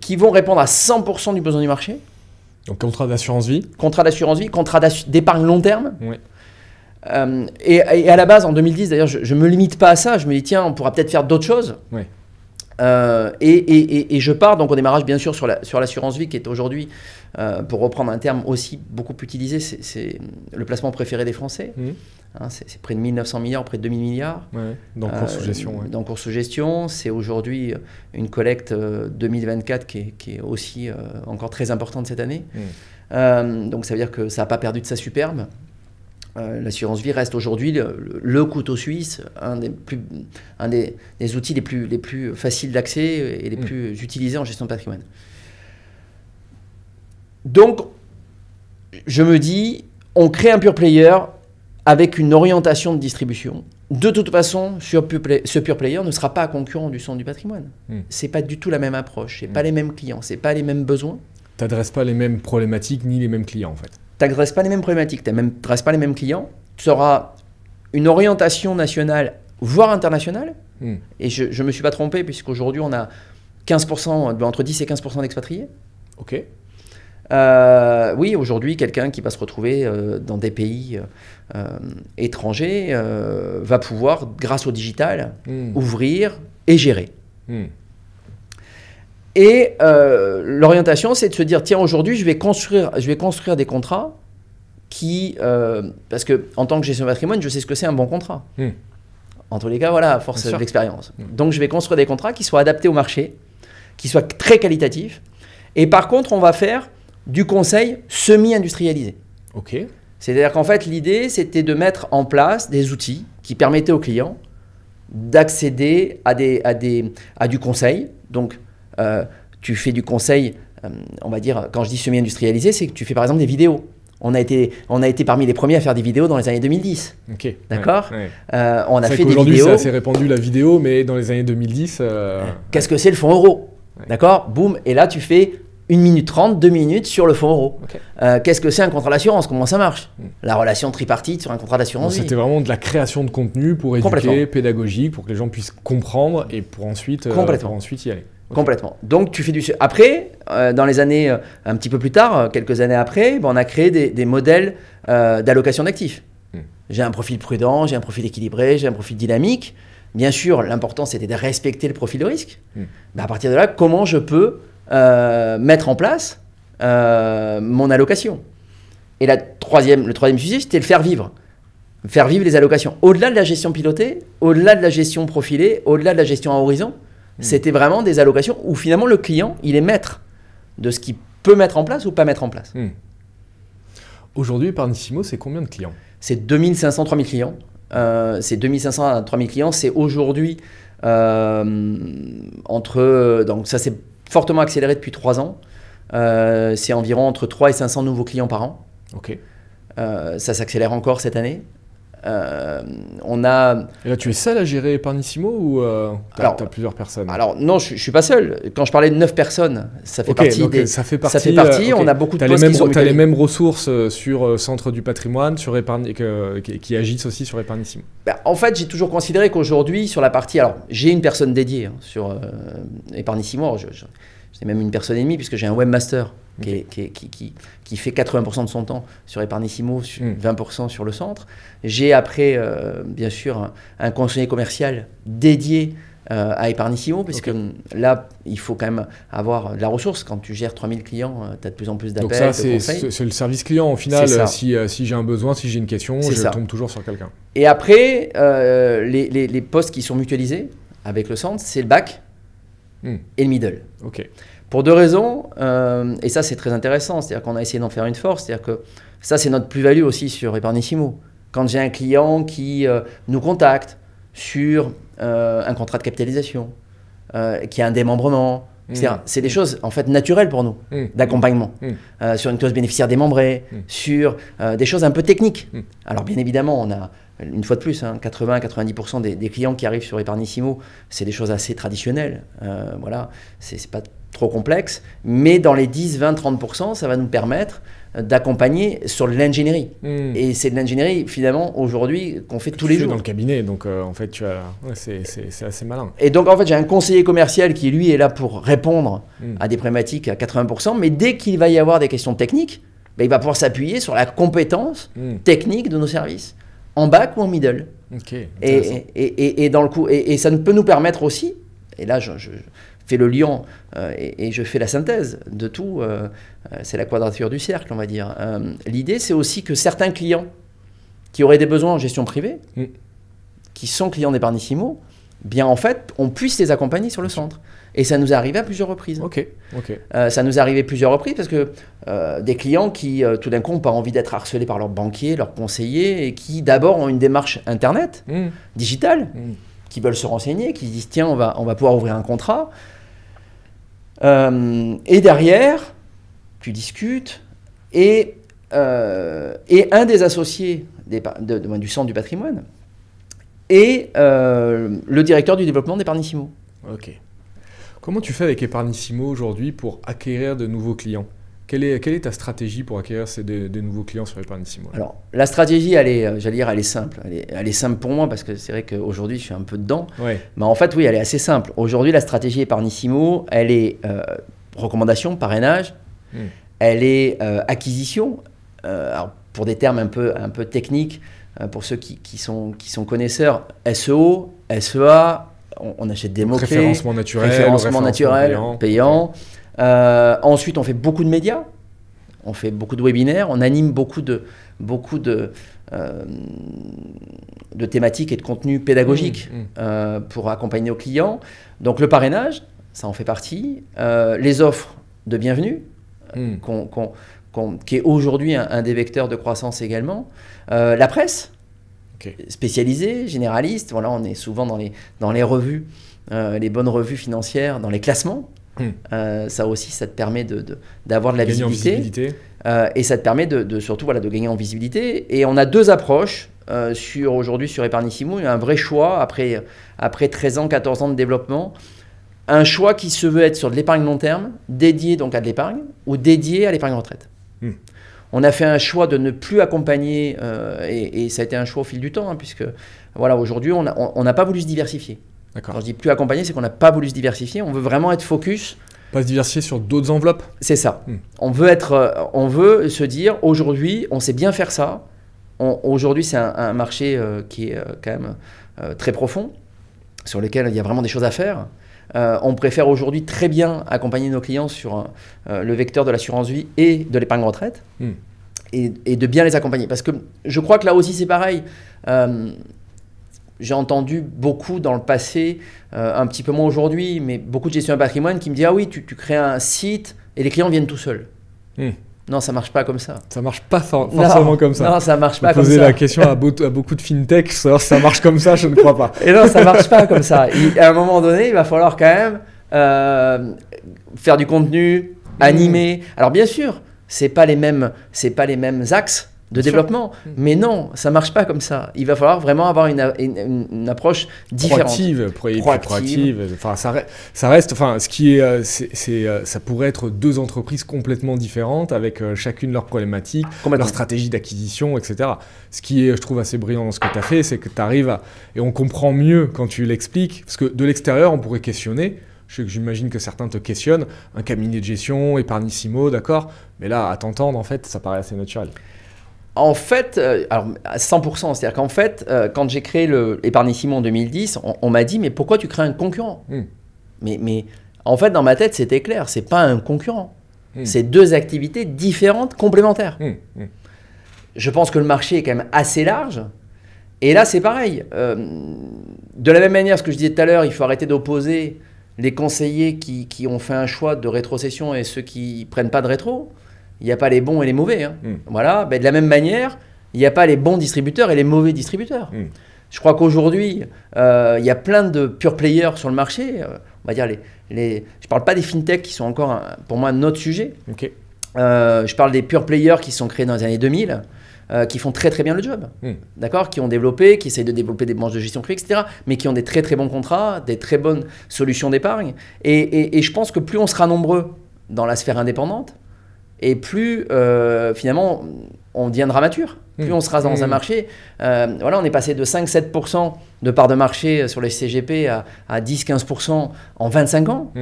qui vont répondre à 100% du besoin du marché. Donc contrat d'assurance vie. Contrat d'assurance vie, contrat d'épargne long terme. Oui. Et à la base, en 2010, d'ailleurs, je ne me limite pas à ça. Je me dis, tiens, on pourra peut-être faire d'autres choses. Oui. Et je pars donc au démarrage, bien sûr, sur l'assurance vie, qui est aujourd'hui, pour reprendre un terme aussi beaucoup utilisé, c'est le placement préféré des Français. C'est près de 1900 milliards, près de 2000 milliards. Dans cours sous gestion. Dans cours sous gestion. C'est aujourd'hui une collecte 2024 qui est aussi encore très importante cette année. Donc ça veut dire que ça n'a pas perdu de sa superbe. L'assurance vie reste aujourd'hui le couteau suisse, un des outils les plus faciles d'accès et les plus utilisés en gestion de patrimoine. Donc, je me dis, on crée un pure player avec une orientation de distribution. De toute façon, ce pure player ne sera pas concurrent du centre du patrimoine. C'est pas du tout la même approche, c'est pas les mêmes clients, c'est pas les mêmes besoins. Tu n'adresses pas les mêmes problématiques ni les mêmes clients en fait. Tu n'adresses pas les mêmes problématiques, tu n'adresses pas les mêmes clients, tu auras une orientation nationale, voire internationale. Et je ne me suis pas trompé, puisqu'aujourd'hui, on a 15%, entre 10 et 15% d'expatriés. Ok. Oui, aujourd'hui, quelqu'un qui va se retrouver dans des pays étrangers va pouvoir, grâce au digital, ouvrir et gérer. Et l'orientation, c'est de se dire, tiens, aujourd'hui, je vais construire des contrats qui... parce qu'en tant que gestionnaire de patrimoine, je sais ce que c'est un bon contrat. En tous les cas, voilà, à force d'expérience. Donc, je vais construire des contrats qui soient adaptés au marché, qui soient très qualitatifs. Et par contre, on va faire du conseil semi-industrialisé. Ok. C'est-à-dire qu'en fait, l'idée, c'était de mettre en place des outils qui permettaient aux clients d'accéder à du conseil. Donc, tu fais du conseil, on va dire, quand je dis semi-industrialisé, c'est que tu fais par exemple des vidéos. On a été parmi les premiers à faire des vidéos dans les années 2010. Ok. D'accord. On a fait des vidéos. Aujourd'hui, c'est assez répandu la vidéo, mais dans les années 2010... Qu'est-ce que c'est le fonds euro? D'accord. Boum. Et là, tu fais 1 minute 30, 2 minutes sur le fonds euro. Qu'est-ce que c'est un contrat d'assurance? Comment ça marche? La relation tripartite sur un contrat d'assurance. C'était vraiment de la création de contenu pour éduquer, pédagogique, pour que les gens puissent comprendre et pour ensuite y aller. Complètement. Donc, tu fais du... Après, dans les années, un petit peu plus tard, quelques années après, on a créé des modèles d'allocation d'actifs. J'ai un profil prudent, j'ai un profil équilibré, j'ai un profil dynamique. Bien sûr, l'important, c'était de respecter le profil de risque. Mais à partir de là, comment je peux mettre en place mon allocation? Et le troisième sujet, c'était le faire vivre. Faire vivre les allocations. Au-delà de la gestion pilotée, au-delà de la gestion profilée, au-delà de la gestion à horizon, c'était vraiment des allocations où finalement le client, il est maître de ce qu'il peut mettre en place ou pas mettre en place. Aujourd'hui, Epargnissimo, c'est combien de clients? C'est 2500, 3000 clients. C'est 2500 à 3000 clients. C'est aujourd'hui donc ça s'est fortement accéléré depuis 3 ans. C'est environ entre 3 et 500 nouveaux clients par an. Ok. Ça s'accélère encore cette année. Et là, tu es seul à gérer Epargnissimo ou tu as plusieurs personnes? Alors non, je ne suis pas seul. Quand je parlais de 9 personnes, ça fait partie des... Ça fait partie. Okay. On a beaucoup de postes qui sont Tu as les mêmes ressources sur Centre du patrimoine, sur qui agissent aussi sur Epargnissimo. En fait, j'ai toujours considéré qu'aujourd'hui, sur la partie... Alors, j'ai une personne dédiée sur Epargnissimo. C'est même une personne et demie, puisque j'ai un webmaster qui fait 80% de son temps sur Epargnissimo, 20% sur le centre. J'ai après, bien sûr, un conseiller commercial dédié à Epargnissimo, parce que là, il faut quand même avoir de la ressource. Quand tu gères 3000 clients, tu as de plus en plus d'appels, de conseils. Donc ça, c'est le service client. Au final, si j'ai un besoin, si j'ai une question, je tombe toujours sur quelqu'un. Et après, les postes qui sont mutualisés avec le centre, c'est le back et le middle. Ok. Pour 2 raisons, et ça c'est très intéressant, c'est-à-dire qu'on a essayé d'en faire une force, c'est-à-dire que ça c'est notre plus-value aussi sur Epargnissimo. Quand j'ai un client qui nous contacte sur un contrat de capitalisation, qui a un démembrement, c'est des choses en fait naturelles pour nous, d'accompagnement, sur une clause bénéficiaire démembrée, sur des choses un peu techniques. Alors bien évidemment, on a une fois de plus, 80-90% des clients qui arrivent sur Epargnissimo, c'est des choses assez traditionnelles. Voilà, c'est pas trop complexe, mais dans les 10, 20, 30%, ça va nous permettre d'accompagner sur l'ingénierie. Et c'est de l'ingénierie, finalement, aujourd'hui, qu'on fait tous les jours. Dans le cabinet, donc en fait, c'est assez malin. Et donc, en fait, j'ai un conseiller commercial qui, lui, est là pour répondre à des problématiques à 80%, mais dès qu'il va y avoir des questions techniques, il va pouvoir s'appuyer sur la compétence technique de nos services, en back ou en middle. Et dans le coup, et ça peut nous permettre aussi, et là, je fais le lien et je fais la synthèse de tout, c'est la quadrature du cercle, on va dire. L'idée, c'est aussi que certains clients qui auraient des besoins en gestion privée, qui sont clients d'Epargnissimo, bien en fait, on puisse les accompagner sur le centre. Et ça nous est arrivé à plusieurs reprises. Ça nous est arrivé plusieurs reprises parce que des clients qui, tout d'un coup, n'ont pas envie d'être harcelés par leur banquier, leur conseiller, et qui d'abord ont une démarche Internet, digitale, qui veulent se renseigner, qui disent tiens, on va pouvoir ouvrir un contrat. Et derrière, tu discutes et un des associés du centre du patrimoine est le directeur du développement d'Epargnissimo. Ok. Comment tu fais avec Epargnissimo aujourd'hui pour acquérir de nouveaux clients? Quelle est ta stratégie pour acquérir des nouveaux clients sur Epargnissimo? Alors, la stratégie, elle est simple. Elle est simple pour moi parce que c'est vrai qu'aujourd'hui, je suis un peu dedans. Mais en fait, oui, elle est assez simple. Aujourd'hui, la stratégie Epargnissimo, elle est recommandation, parrainage, elle est acquisition. Alors, pour des termes un peu techniques, pour ceux qui sont connaisseurs, SEO, SEA, on achète des mots-clés. Référencement naturel, payant. Ensuite, on fait beaucoup de médias, on fait beaucoup de webinaires, on anime beaucoup de thématiques et de contenus pédagogiques pour accompagner nos clients. Donc le parrainage, ça en fait partie. Les offres de bienvenue, qui est aujourd'hui un des vecteurs de croissance également. La presse, spécialisée, généraliste. Voilà, on est souvent dans les revues, les bonnes revues financières, dans les classements. Ça aussi, ça te permet d'avoir de la visibilité. Et ça te permet surtout de gagner en visibilité. Et on a 2 approches aujourd'hui sur Epargnissimo. Il y a un vrai choix après 13 ans, 14 ans de développement. Un choix qui se veut être sur de l'épargne long terme, dédié donc à de l'épargne ou dédié à l'épargne retraite. On a fait un choix de ne plus accompagner, et ça a été un choix au fil du temps, puisque voilà, aujourd'hui, on n'a pas voulu se diversifier. D'accord. Quand je dis plus accompagner, c'est qu'on n'a pas voulu se diversifier. On veut vraiment être focus. Pas se diversifier sur d'autres enveloppes. C'est ça. On veut se dire, aujourd'hui, on sait bien faire ça. Aujourd'hui, c'est un marché qui est quand même très profond, sur lequel il y a vraiment des choses à faire. On préfère aujourd'hui très bien accompagner nos clients sur le vecteur de l'assurance vie et de l'épargne retraite, et de bien les accompagner. Parce que je crois que là aussi, c'est pareil. J'ai entendu beaucoup dans le passé, un petit peu moins aujourd'hui, mais beaucoup de gestionnaires de patrimoine qui me disent « Ah oui, tu crées un site et les clients viennent tout seuls. Non, ça ne marche pas comme ça. Ça ne marche pas forcément comme ça. Non, ça ne marche pas comme ça. Poser la question à beaucoup de fintech, savoir si ça marche comme ça, je ne crois pas. Et non, ça ne marche pas comme ça. À un moment donné, il va falloir quand même faire du contenu, animer. Alors bien sûr, ce n'est pas les mêmes axes de développement, mais non, ça ne marche pas comme ça. Il va falloir vraiment avoir une approche différente. Proactive. Enfin, ça reste, enfin, ce qui est, ça pourrait être deux entreprises complètement différentes avec chacune leur problématique, leur stratégie d'acquisition, etc. Ce qui est, je trouve, assez brillant dans ce que tu as fait, c'est que tu arrives et on comprend mieux quand tu l'expliques, parce que de l'extérieur, on pourrait questionner. J'imagine que certains te questionnent, un cabinet de gestion, Epargnissimo, d'accord, mais là, à t'entendre, en fait, ça paraît assez naturel. En fait, alors à 100%, c'est-à-dire qu'en fait, quand j'ai créé Epargnissimo en 2010, on m'a dit « mais pourquoi tu crées un concurrent ?» Mais en fait, dans ma tête, c'était clair, c'est pas un concurrent. C'est deux activités différentes, complémentaires. Je pense que le marché est quand même assez large. Et là, c'est pareil. De la même manière, ce que je disais tout à l'heure, il faut arrêter d'opposer les conseillers qui ont fait un choix de rétrocession et ceux qui ne prennent pas de rétro. Il n'y a pas les bons et les mauvais. Voilà. Ben, de la même manière, il n'y a pas les bons distributeurs et les mauvais distributeurs. Je crois qu'aujourd'hui, il y a plein de pure players sur le marché. On va dire je ne parle pas des fintechs qui sont encore, pour moi, un autre sujet. Je parle des pure players qui sont créés dans les années 2000, qui font très très bien le job. D'accord, qui ont développé, qui essayent de développer des branches de gestion privée, etc. Mais qui ont des très très bons contrats, des très bonnes solutions d'épargne. Et je pense que plus on sera nombreux dans la sphère indépendante, et plus finalement on deviendra mature, plus on sera dans un marché. Voilà, on est passé de 5-7% de part de marché sur les CGP à 10-15% en 25 ans.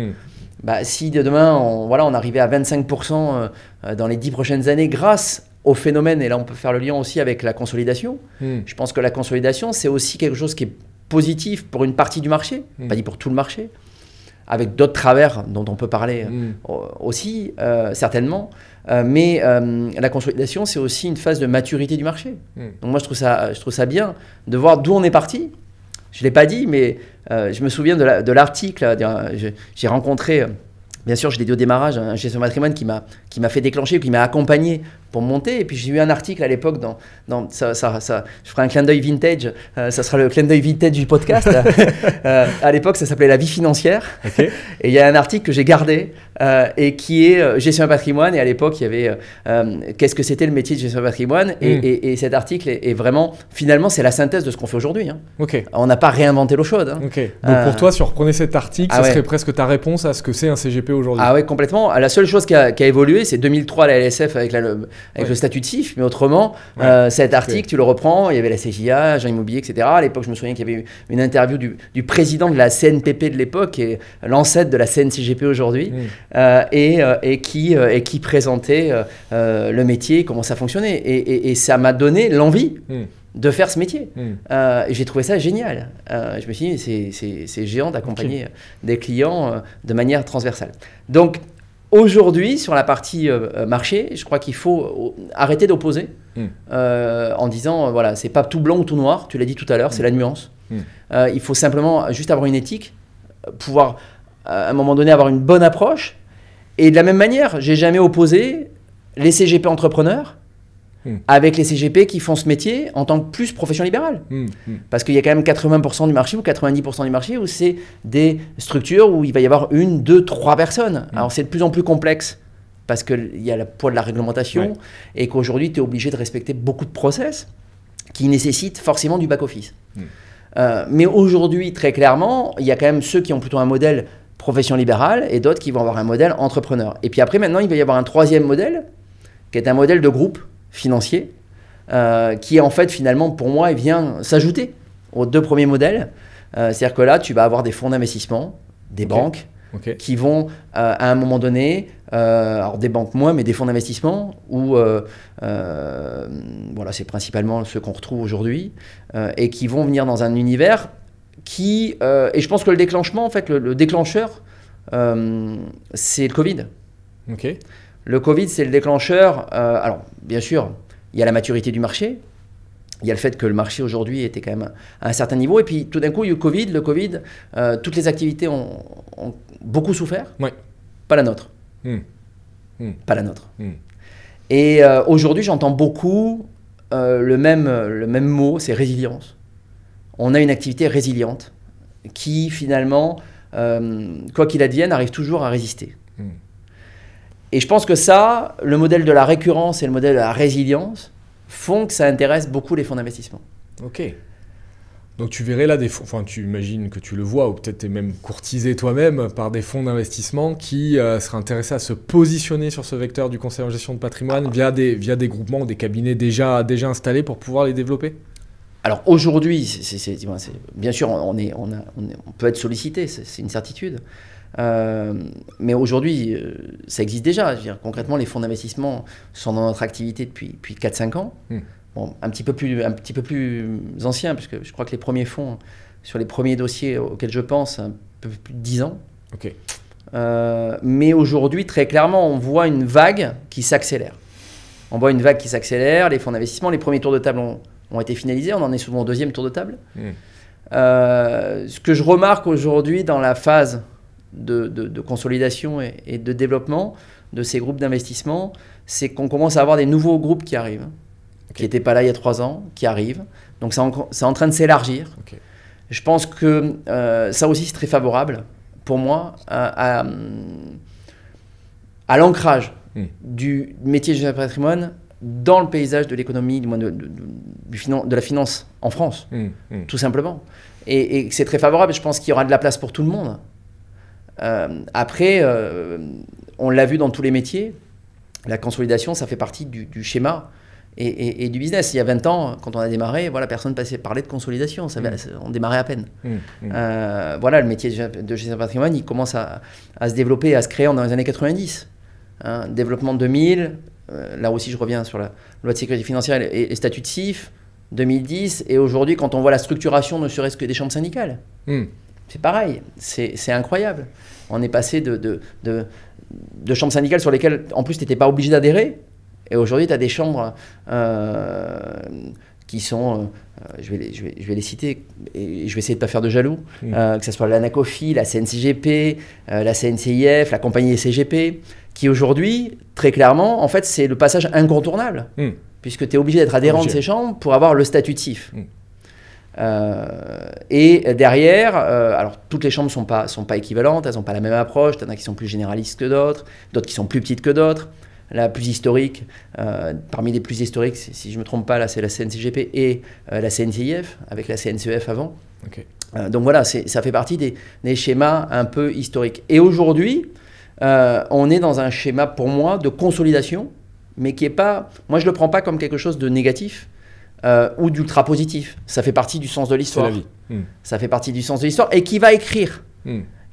Bah, si demain on arrivait à 25% dans les 10 prochaines années grâce au phénomène, et là on peut faire le lien aussi avec la consolidation, je pense que la consolidation c'est aussi quelque chose qui est positif pour une partie du marché, pas dit pour tout le marché, avec d'autres travers dont on peut parler aussi, certainement. Mais la consolidation, c'est aussi une phase de maturité du marché. Donc moi, je trouve ça bien de voir d'où on est parti. Je ne l'ai pas dit, mais je me souviens de l'article. J'ai rencontré, bien sûr, je l'ai dit au démarrage, un gestionnaire de patrimoine qui m'a fait déclencher, qui m'a accompagné pour monter. Et puis j'ai eu un article à l'époque je ferai un clin d'œil vintage, ça sera le clin d'œil vintage du podcast. À l'époque, ça s'appelait La vie financière. Et il y a un article que j'ai gardé et qui est gestion de patrimoine. Et à l'époque, il y avait qu'est-ce que c'était le métier de gestion de patrimoine. Et cet article est vraiment, finalement, c'est la synthèse de ce qu'on fait aujourd'hui. On n'a pas réinventé l'eau chaude. Donc pour toi, si on reprenait cet article, ça serait presque ta réponse à ce que c'est un CGP aujourd'hui. Ah oui, complètement. La seule chose qui a évolué, c'est 2003 la LSF avec le statut de CIF, mais autrement, cet article, tu le reprends, il y avait la CJA, agent immobilier, etc. À l'époque, je me souviens qu'il y avait eu une interview du président de la CNPP de l'époque, et l'ancêtre de la CNCGP aujourd'hui, et qui présentait le métier, comment ça fonctionnait. Et ça m'a donné l'envie de faire ce métier. J'ai trouvé ça génial. Je me suis dit, c'est géant d'accompagner des clients de manière transversale. Donc, aujourd'hui, sur la partie marché, je crois qu'il faut arrêter d'opposer en disant, voilà, c'est pas tout blanc ou tout noir, tu l'as dit tout à l'heure, c'est la nuance. Il faut simplement juste avoir une éthique, pouvoir à un moment donné avoir une bonne approche. Et de la même manière, j'ai jamais opposé les CGP entrepreneurs avec les CGP qui font ce métier en tant que plus profession libérale. Parce qu'il y a quand même 80% du marché ou 90% du marché où c'est des structures où il va y avoir 1, 2, 3 personnes. Alors c'est de plus en plus complexe parce qu'il y a le poids de la réglementation et qu'aujourd'hui tu es obligé de respecter beaucoup de process qui nécessitent forcément du back-office. Mais aujourd'hui, très clairement, il y a quand même ceux qui ont plutôt un modèle profession libérale et d'autres qui vont avoir un modèle entrepreneur. Et puis après, maintenant, il va y avoir un troisième modèle qui est un modèle de groupe financier, qui en fait finalement pour moi il vient s'ajouter aux deux premiers modèles, C'est-à-dire que là, tu vas avoir des fonds d'investissement, des banques, qui vont, à un moment donné, alors des banques moins, mais des fonds d'investissement, où voilà, c'est principalement ceux qu'on retrouve aujourd'hui, et qui vont venir dans un univers qui... et je pense que le déclenchement, en fait, le déclencheur, c'est le Covid. Le Covid, c'est le déclencheur. Alors, bien sûr, il y a la maturité du marché. Il y a le fait que le marché aujourd'hui était quand même à un certain niveau. Et puis, tout d'un coup, il y a eu le Covid, toutes les activités ont beaucoup souffert. Pas la nôtre. Pas la nôtre. Et aujourd'hui, j'entends beaucoup le même mot, c'est résilience. On a une activité résiliente qui, finalement, quoi qu'il advienne, arrive toujours à résister. Et je pense que ça, le modèle de la récurrence et le modèle de la résilience font que ça intéresse beaucoup les fonds d'investissement. Donc tu verrais là des fonds, enfin tu imagines que tu le vois, ou peut-être tu es même courtisé toi-même par des fonds d'investissement qui seraient intéressés à se positionner sur ce vecteur du conseil en gestion de patrimoine via des groupements ou des cabinets déjà installés pour pouvoir les développer? Alors aujourd'hui, bien sûr, on peut être sollicité, c'est une certitude. Mais aujourd'hui, ça existe déjà. Je veux dire, concrètement, les fonds d'investissement sont dans notre activité depuis 4-5 ans. Bon, un petit peu plus anciens, puisque je crois que les premiers fonds, sur les premiers dossiers auxquels je pense, un peu plus de 10 ans. Mais aujourd'hui, très clairement, on voit une vague qui s'accélère. Les fonds d'investissement, les premiers tours de table ont été finalisés. On en est souvent au deuxième tour de table. Ce que je remarque aujourd'hui dans la phase de consolidation et de développement de ces groupes d'investissement, c'est qu'on commence à avoir des nouveaux groupes qui arrivent, qui n'étaient pas là il y a 3 ans, qui arrivent. Donc c'est en train de s'élargir. Je pense que ça aussi c'est très favorable pour moi à l'ancrage du métier de gestion de patrimoine dans le paysage de l'économie, de la finance en France, tout simplement. Et c'est très favorable. Je pense qu'il y aura de la place pour tout le monde. Après, on l'a vu dans tous les métiers, la consolidation, ça fait partie du schéma et du business. Il y a 20 ans, quand on a démarré, voilà, personne parlait de consolidation, on démarrait à peine. Voilà, le métier de gestion de patrimoine, il commence à se développer, à se créer dans les années 90. Développement 2000, là aussi je reviens sur la loi de sécurité financière et statut de CIF, 2010, et aujourd'hui quand on voit la structuration ne serait-ce que des chambres syndicales, c'est pareil, c'est incroyable. On est passé de chambres syndicales sur lesquelles en plus tu n'étais pas obligé d'adhérer, et aujourd'hui tu as des chambres qui sont, je vais les citer, et je vais essayer de ne pas faire de jaloux, que ce soit l'ANACOFI, la CNCGP, la CNCIF, la compagnie CGP, qui aujourd'hui, très clairement, en fait, c'est le passage incontournable, puisque tu es obligé d'être adhérent de ces chambres pour avoir le statut de CIF. Et derrière, alors toutes les chambres ne sont pas équivalentes, elles n'ont pas la même approche, il y en a qui sont plus généralistes que d'autres qui sont plus petites que d'autres. La plus historique, parmi les plus historiques, si je ne me trompe pas, là c'est la CNCGP et la CNCIF, avec la CNCEF avant. Donc voilà, ça fait partie des schémas un peu historiques. Et aujourd'hui, on est dans un schéma, pour moi, de consolidation, mais qui n'est pas... Moi, je ne le prends pas comme quelque chose de négatif ou d'ultra positif. Ça fait partie du sens de l'histoire. C'est la vie. Ça fait partie du sens de l'histoire et qui va écrire.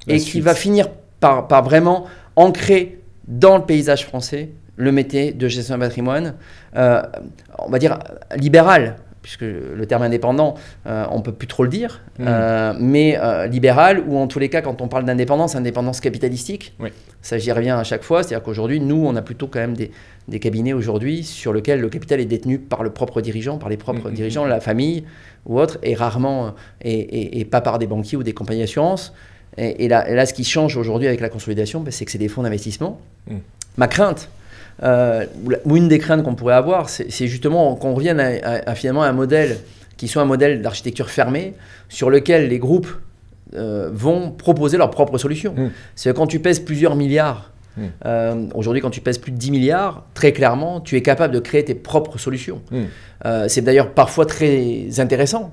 Et qui va finir par vraiment ancrer dans le paysage français le métier de gestion de patrimoine, on va dire libéral, puisque le terme indépendant, on ne peut plus trop le dire, mais libéral, ou en tous les cas, quand on parle d'indépendance, indépendance capitalistique, ça j'y reviens à chaque fois, c'est-à-dire qu'aujourd'hui, nous, on a plutôt quand même des cabinets aujourd'hui sur lesquels le capital est détenu par le propre dirigeant, par les propres dirigeants, la famille ou autre, et rarement, et pas par des banquiers ou des compagnies d'assurance. Et là, ce qui change aujourd'hui avec la consolidation, c'est que c'est des fonds d'investissement. Ma crainte, ou une des craintes qu'on pourrait avoir, c'est justement qu'on revienne à finalement un modèle qui soit un modèle d'architecture fermée sur lequel les groupes vont proposer leurs propres solutions. C'est que quand tu pèses plusieurs milliards, aujourd'hui quand tu pèses plus de 10 milliards, très clairement, tu es capable de créer tes propres solutions. C'est d'ailleurs parfois très intéressant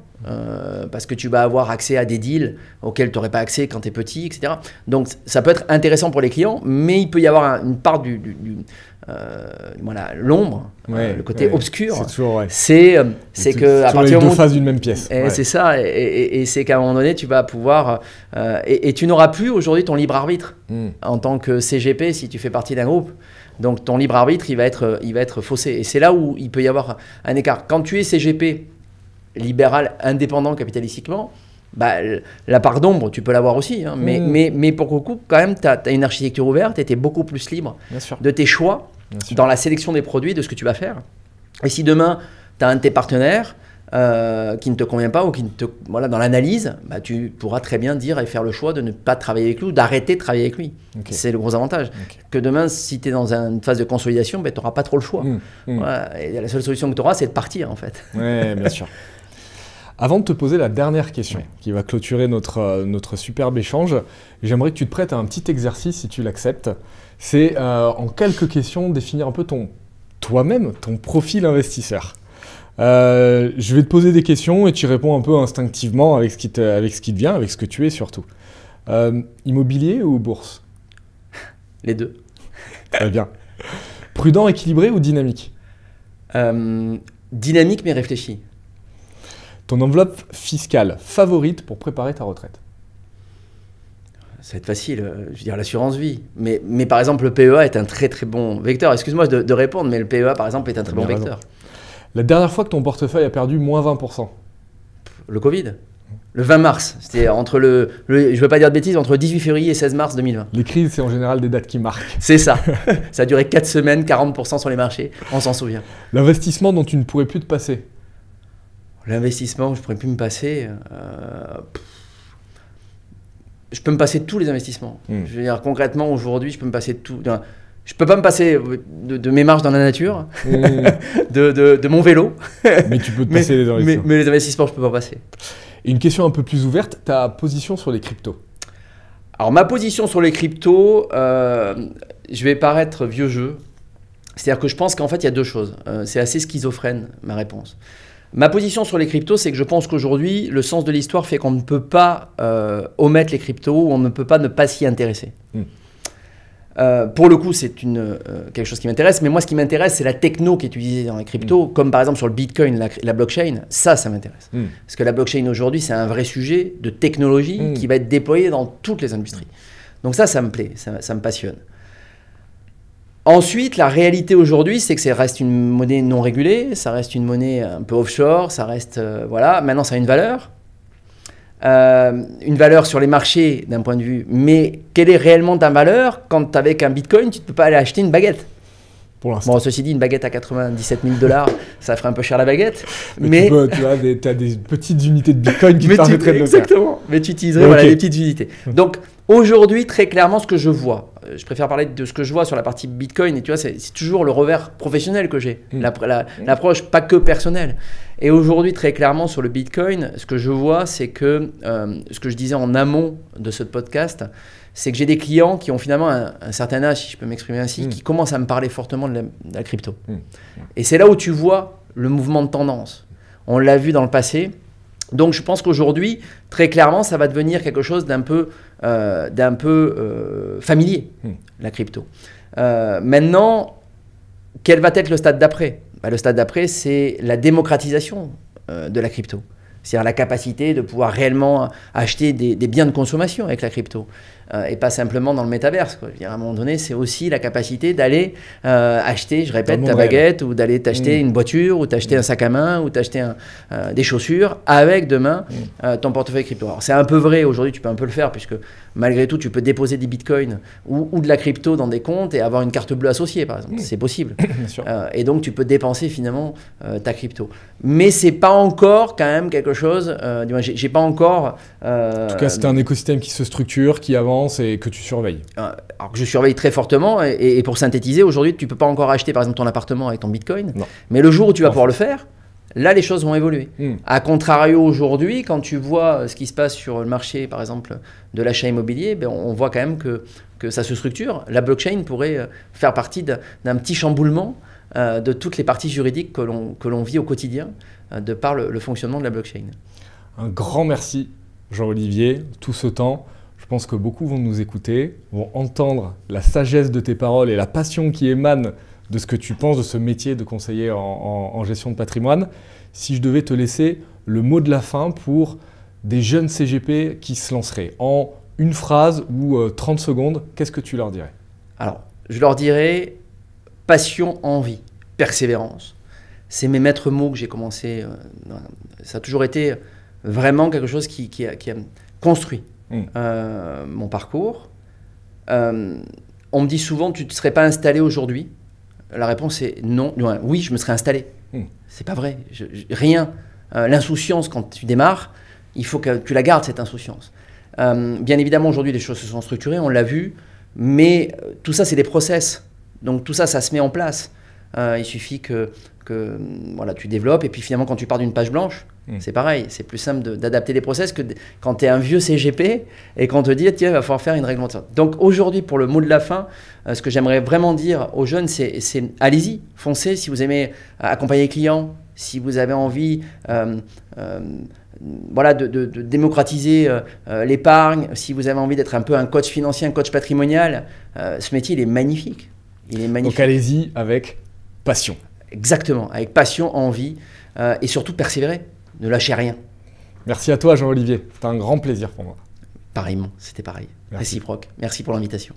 parce que tu vas avoir accès à des deals auxquels tu n'aurais pas accès quand tu es petit, etc. Donc ça peut être intéressant pour les clients, mais il peut y avoir une part voilà, l'ombre, le côté obscur. C'est toujours, c'est que à partir du moment, deux faces d'une même pièce. C'est ça, et c'est qu'à un moment donné, tu vas pouvoir et tu n'auras plus aujourd'hui ton libre arbitre en tant que CGP si tu fais partie d'un groupe. Donc ton libre arbitre, il va être faussé. Et c'est là où il peut y avoir un écart. Quand tu es CGP libéral, indépendant capitalistiquement, bah, la part d'ombre, tu peux l'avoir aussi. Hein, mais pour le coup, quand même, tu as une architecture ouverte et tu es beaucoup plus libre de tes choix dans la sélection des produits, de ce que tu vas faire. Et si demain, tu as un de tes partenaires qui ne te convient pas ou qui ne te, voilà, dans l'analyse, bah, tu pourras très bien dire et faire le choix de ne pas travailler avec lui ou d'arrêter de travailler avec lui. C'est le gros avantage. Que demain, si tu es dans une phase de consolidation, bah, tu n'auras pas trop le choix. Voilà, et la seule solution que tu auras, c'est de partir en fait. Oui, bien sûr. Avant de te poser la dernière question qui va clôturer notre superbe échange, j'aimerais que tu te prêtes à un petit exercice si tu l'acceptes. C'est en quelques questions définir un peu toi-même, ton profil investisseur. Je vais te poser des questions et tu réponds un peu instinctivement avec ce qui te vient, avec ce que tu es surtout. Immobilier ou bourse? Les deux. Très bien. Prudent, équilibré ou dynamique? Dynamique mais réfléchi. Ton enveloppe fiscale favorite pour préparer ta retraite? Ça va être facile, je veux dire l'assurance vie. Mais par exemple, le PEA est un très très bon vecteur. Excuse-moi de répondre, mais le PEA par exemple est un très bon vecteur. La dernière fois que ton portefeuille a perdu moins 20%? Le Covid. Le 20 mars. C'était entre je ne veux pas dire de bêtises, entre le 18 février et 16 mars 2020. Les crises, c'est en général des dates qui marquent. C'est ça. Ça a duré 4 semaines, 40% sur les marchés. On s'en souvient. L'investissement dont tu ne pourrais plus te passer? L'investissement, je ne pourrais plus me passer. Je peux me passer de tous les investissements. Je veux dire, concrètement, aujourd'hui, je peux me passer de tout. Je ne peux pas me passer de mes marches dans la nature, de mon vélo. Mais tu peux te passer des investissements. Mais les investissements, je ne peux pas passer. Et une question un peu plus ouverte, ta position sur les cryptos? Alors, ma position sur les cryptos, je vais paraître vieux jeu. C'est-à-dire que je pense qu'en fait, il y a deux choses. C'est assez schizophrène, ma réponse. Ma position sur les cryptos, c'est que je pense qu'aujourd'hui, le sens de l'histoire fait qu'on ne peut pas omettre les cryptos ou on ne peut pas ne pas s'y intéresser. Pour le coup, c'est quelque chose qui m'intéresse, mais moi, ce qui m'intéresse, c'est la techno qui est utilisée dans les cryptos, comme par exemple sur le Bitcoin, la blockchain. Ça m'intéresse. Parce que la blockchain aujourd'hui, c'est un vrai sujet de technologie qui va être déployé dans toutes les industries. Donc ça me plaît, ça me passionne. Ensuite, la réalité aujourd'hui, c'est que ça reste une monnaie non régulée, ça reste une monnaie un peu offshore, ça reste... voilà, maintenant ça a une valeur sur les marchés d'un point de vue, mais quelle est réellement ta valeur quand avec un Bitcoin, tu ne peux pas aller acheter une baguette? Pour l'instant. Bon, ceci dit, une baguette à 97 000 $, ça ferait un peu cher la baguette. Mais tu as des petites unités de Bitcoin qui te permettraient de le faire. Exactement, mais tu utiliserais voilà, des petites unités. Donc aujourd'hui, très clairement, ce que je vois, je préfère parler de ce que je vois sur la partie Bitcoin, et tu vois, c'est toujours le revers professionnel que j'ai, l'approche pas que personnelle. Et aujourd'hui, très clairement, sur le Bitcoin, ce que je vois, c'est que, ce que je disais en amont de ce podcast, c'est que j'ai des clients qui ont finalement un certain âge, si je peux m'exprimer ainsi, qui commencent à me parler fortement de la crypto. Et c'est là où tu vois le mouvement de tendance. On l'a vu dans le passé. Donc je pense qu'aujourd'hui, très clairement, ça va devenir quelque chose d'un peu familier, la crypto. Maintenant, quel va être le stade d'après? Le stade d'après, c'est la démocratisation de la crypto. C'est-à-dire la capacité de pouvoir réellement acheter des biens de consommation avec la crypto. Et pas simplement dans le métaverse, quoi. Je veux dire, à un moment donné, c'est aussi la capacité d'aller acheter, je répète, ta baguette, ou d'aller t'acheter une voiture, ou t'acheter un sac à main, ou t'acheter des chaussures, avec demain ton portefeuille crypto. Alors c'est un peu vrai, aujourd'hui tu peux un peu le faire, puisque malgré tout tu peux déposer des bitcoins ou de la crypto dans des comptes et avoir une carte bleue associée par exemple, c'est possible. Bien sûr. Et donc tu peux dépenser finalement ta crypto. Mais c'est pas encore quand même quelque chose, j'ai pas encore... en tout cas c'est un écosystème qui se structure, qui avance et que tu surveilles. Alors que je surveille très fortement, et pour synthétiser, aujourd'hui tu peux pas encore acheter par exemple ton appartement avec ton bitcoin, mais le jour où tu vas pouvoir le faire, là les choses vont évoluer. A contrario, aujourd'hui, quand tu vois ce qui se passe sur le marché par exemple de l'achat immobilier, ben, on voit quand même que ça se structure. La blockchain pourrait faire partie d'un petit chamboulement de toutes les parties juridiques que l'on vit au quotidien de par le fonctionnement de la blockchain. Un grand merci Jean-Olivier, tout ce temps. Je pense que beaucoup vont nous écouter, vont entendre la sagesse de tes paroles et la passion qui émane de ce que tu penses de ce métier de conseiller en gestion de patrimoine. Si je devais te laisser le mot de la fin pour des jeunes CGP qui se lanceraient, en une phrase ou 30 secondes, qu'est-ce que tu leur dirais? Alors, je leur dirais passion, envie, persévérance. C'est mes maîtres mots que j'ai commencé. Ça a toujours été vraiment quelque chose qui a construit mon parcours. On me dit souvent, tu ne te serais pas installé aujourd'hui? La réponse est non. Oui, je me serais installé. C'est pas vrai. Rien. L'insouciance, quand tu démarres, il faut que tu la gardes, cette insouciance. Bien évidemment, aujourd'hui, les choses se sont structurées, on l'a vu, mais tout ça, c'est des process. Donc tout ça, ça se met en place. Il suffit que voilà, tu développes, et puis finalement, quand tu pars d'une page blanche, c'est pareil. C'est plus simple d'adapter les process que quand tu es un vieux CGP et qu'on te dit, tiens, il va falloir faire une réglementation. Donc aujourd'hui, pour le mot de la fin, ce que j'aimerais vraiment dire aux jeunes, c'est allez-y, foncez si vous aimez accompagner les clients, si vous avez envie voilà, de démocratiser l'épargne, si vous avez envie d'être un peu un coach financier, un coach patrimonial, ce métier, il est magnifique. Il est magnifique. Donc allez-y avec passion. Exactement, avec passion, envie et surtout persévérer. Ne lâchez rien. Merci à toi, Jean-Olivier. C'était un grand plaisir pour moi. Pareillement, c'était pareil. Merci. Réciproque. Merci pour l'invitation.